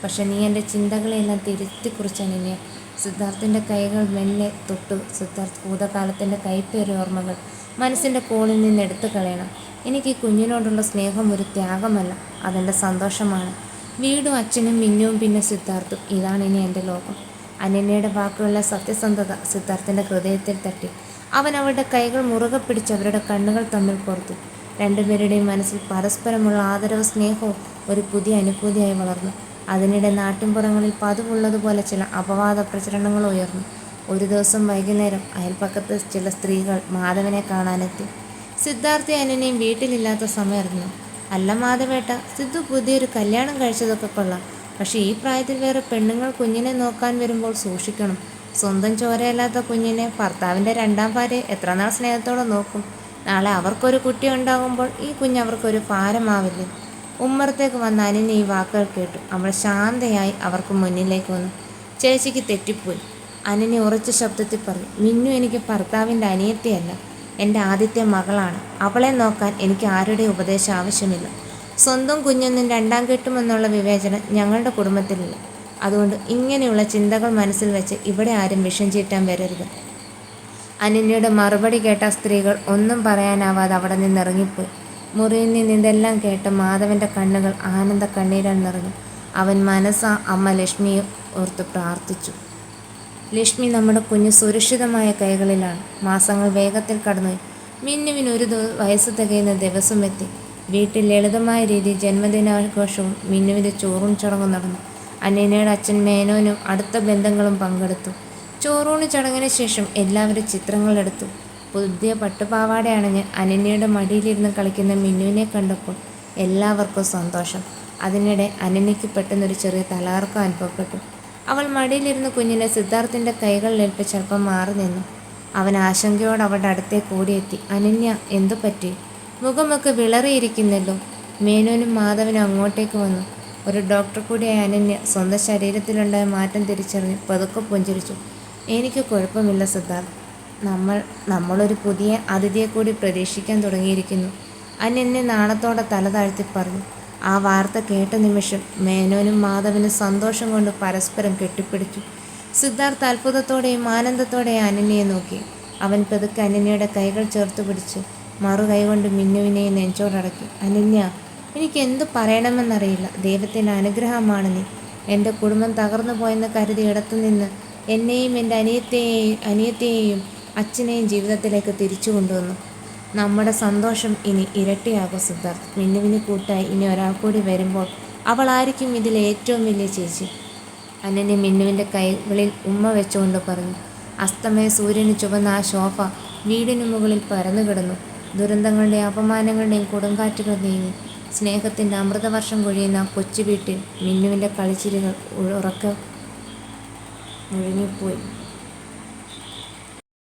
പക്ഷെ നീ എൻ്റെ ചിന്തകളെല്ലാം തിരുത്തിക്കുറിച്ച് അനന്യ." സിദ്ധാർത്ഥിൻ്റെ കൈകൾ മെല്ലെ തൊട്ടു. സിദ്ധാർത്ഥ് ഭൂതകാലത്തിൻ്റെ കൈപ്പേറിയ ഓർമ്മകൾ മനസ്സിൻ്റെ കോണിൽ നിന്ന് എടുത്തു കളയണം. "എനിക്ക് ഈ കുഞ്ഞിനോടുള്ള സ്നേഹം ഒരു ത്യാഗമല്ല, അതെൻ്റെ സന്തോഷമാണ്. വീടും അച്ഛനും മിന്നുവും പിന്നെ സിദ്ധാർത്ഥും, ഇതാണ് ഇനി എൻ്റെ ലോകം." അനന്യയുടെ വാക്കുകളിലെ സത്യസന്ധത സിദ്ധാർത്ഥിൻ്റെ ഹൃദയത്തിൽ തട്ടി. അവൻ അവളുടെ കൈകൾ മുറുകെ പിടിച്ച് അവരുടെ കണ്ണുകൾ തമ്മിൽ കോർത്തു. രണ്ടുപേരുടെയും മനസ്സിൽ പരസ്പരമുള്ള ആദരവും സ്നേഹവും ഒരു പുതിയ അനുഭൂതിയായി വളർന്നു. അതിനിടെ നാട്ടിൻപുറങ്ങളിൽ പതിവുള്ളതുപോലെ ചില അപവാദ പ്രചരണങ്ങൾ ഉയർന്നു. ഒരു ദിവസം വൈകുന്നേരം അയൽപ്പക്കത്ത് ചില സ്ത്രീകൾ മാധവനെ കാണാനെത്തി. സിദ്ധാർത്ഥയും അനന്യയും വീട്ടിലില്ലാത്ത സമയമായിരുന്നു. "അല്ല മാധവേട്ട, സിദ്ധു പുതിയൊരു കല്യാണം കഴിച്ചതൊക്കെ കൊള്ളാം. പക്ഷേ ഈ പ്രായത്തിൽ വേറെ പെണ്ണുങ്ങൾ കുഞ്ഞിനെ നോക്കാൻ വരുമ്പോൾ സൂക്ഷിക്കണം. സ്വന്തം ചോരയല്ലാത്ത കുഞ്ഞിനെ ഭർത്താവിൻ്റെ രണ്ടാം ഭാര്യ എത്ര നാൾ സ്നേഹത്തോടെ നോക്കും? നാളെ അവർക്കൊരു കുട്ടി ഉണ്ടാകുമ്പോൾ ഈ കുഞ്ഞ് അവർക്കൊരു ഭാരമാവില്ലേ?" ഉമ്മറത്തേക്ക് വന്ന അനന്യ ഈ വാക്കുകൾ കേട്ടു. അവൾ ശാന്തയായി അവർക്ക് മുന്നിലേക്ക് വന്നു. "ചേച്ചിക്ക് തെറ്റിപ്പോയി," അനന്യ ഉറച്ച ശബ്ദത്തിൽ പറഞ്ഞു. "മിന്നു എനിക്ക് ഭർത്താവിൻ്റെ അനിയത്തിയല്ല, എൻ്റെ ആദ്യത്തെ മകളാണ്. അവളെ നോക്കാൻ എനിക്ക് ആരുടെയും ഉപദേശം ആവശ്യമില്ല. സ്വന്തം കുഞ്ഞൊന്നും രണ്ടാം കെട്ടുമെന്നുള്ള വിവേചനം ഞങ്ങളുടെ കുടുംബത്തിലില്ല. അതുകൊണ്ട് ഇങ്ങനെയുള്ള ചിന്തകൾ മനസ്സിൽ വെച്ച് ഇവിടെ ആരും വിഷം ചീറ്റാൻ വരരുത്." അനന്യയുടെ മറുപടി കേട്ട സ്ത്രീകൾ ഒന്നും പറയാനാവാതെ അവിടെ നിന്നിറങ്ങിപ്പോയി. മുറിയിൽ നിന്ന് ഇതെല്ലാം കേട്ട് മാധവൻ്റെ കണ്ണുകൾ ആനന്ദ കണ്ണീരാൽ നിറഞ്ഞു. അവൻ മനസ്സാ അമ്മ ലക്ഷ്മിയെ ഓർത്ത് പ്രാർത്ഥിച്ചു. "ലക്ഷ്മി, നമ്മുടെ കുഞ്ഞ് സുരക്ഷിതമായ കൈകളിലാണ്." മാസങ്ങൾ വേഗത്തിൽ കടന്നുപോയി. മിന്നുവിന് ഒരു വയസ്സ് തികയുന്ന ദിവസമെത്തി. വീട്ടിൽ ലളിതമായ രീതിയിൽ ജന്മദിനാഘോഷവും മിന്നുവിൻ്റെ ചോറൂൺ ചടങ്ങും നടന്നു. അനന്യയുടെ അച്ഛൻ മേനോനും അടുത്ത ബന്ധങ്ങളും പങ്കെടുത്തു. ചോറൂണ് ചടങ്ങിന് ശേഷം എല്ലാവരും ചിത്രങ്ങളെടുത്തു. പുതിയ പട്ടുപാവാട അണിഞ്ഞ് അനന്യയുടെ മടിയിലിരുന്ന് കളിക്കുന്ന മിന്നുവിനെ കണ്ടപ്പോൾ എല്ലാവർക്കും സന്തോഷം. അതിനിടെ അനന്യയ്ക്ക് പെട്ടെന്നൊരു ചെറിയ തലകറക്കം അനുഭവപ്പെട്ടു. അവൾ മടിയിലിരുന്ന് കുഞ്ഞിനെ സിദ്ധാർത്ഥിൻ്റെ കൈകളിലേൽപ്പിച്ച് അല്പം മാറി നിന്നു. അവൻ ആശങ്കയോടെ അവളുടെ അടുത്തേക്ക് ഓടിയെത്തി. "അനന്യ, എന്തു പറ്റി? മുഖമൊക്കെ വിളറിയിരിക്കുന്നല്ലോ." മേനോനും മാധവനും അങ്ങോട്ടേക്ക് വന്നു. ഒരു ഡോക്ടർ കൂടിയായ അനന്യ സ്വന്തം ശരീരത്തിലുണ്ടായ മാറ്റം തിരിച്ചറിഞ്ഞ് പതുക്കെ പുഞ്ചിരിച്ചു. "എനിക്ക് കുഴപ്പമില്ല സിദ്ധാർത്ഥ്. നമ്മളൊരു പുതിയ അതിഥിയെ കൂടി പ്രതീക്ഷിക്കാൻ തുടങ്ങിയിരിക്കുന്നു." അനന്യ നാണത്തോടെ തല താഴ്ത്തി പറഞ്ഞു. ആ വാർത്ത കേട്ട നിമിഷം മേനോനും മാധവനും സന്തോഷം കൊണ്ട് പരസ്പരം കെട്ടിപ്പിടിച്ചു. സിദ്ധാർത്ഥ് അത്ഭുതത്തോടെയും ആനന്ദത്തോടെയും അനന്യയെ നോക്കി. അവൻ പതുക്കെ അനന്യയുടെ കൈകൾ ചേർത്ത് പിടിച്ച് മറുകൈ കൊണ്ട് മിന്നുവിനെയും നെഞ്ചോടടക്കി. "അനന്യ, എനിക്ക് എന്തു പറയണമെന്നറിയില്ല. ദൈവത്തിൻ്റെ അനുഗ്രഹമാണ് നീ. എൻ്റെ കുടുംബം തകർന്നു പോയെന്ന് കരുതി ഇടത്തുനിന്ന് എന്നെയും എൻ്റെ അനിയത്തിയെയും അച്ഛനെയും ജീവിതത്തിലേക്ക് തിരിച്ചു കൊണ്ടുവന്നു. നമ്മുടെ സന്തോഷം ഇനി ഇരട്ടിയാകും സിദ്ധാർത്ഥ്. മിന്നുവിന് കൂട്ടായി ഇനി ഒരാൾ കൂടി വരുമ്പോൾ അവളായിരിക്കും ഇതിലെ ഏറ്റവും വലിയ ചേച്ചി." അനന്യ മിന്നുവിൻ്റെ കൈകളിൽ ഉമ്മ വെച്ചുകൊണ്ട് പറഞ്ഞു. അസ്തമയ സൂര്യന് ചുവന്ന ആ ശോഭ വീടിനു മുകളിൽ പരന്നു കിടന്നു. ദുരന്തങ്ങളുടെയും അപമാനങ്ങളുടെയും കൊടുങ്കാറ്റുകൾ നീങ്ങി സ്നേഹത്തിൻ്റെ അമൃതവർഷം കൊഴിയുന്ന ആ കൊച്ചു വീട്ടിൽ മിന്നുവിൻ്റെ കളിച്ചിരികൾ ഉറക്കെ മുഴുങ്ങിപ്പോയി.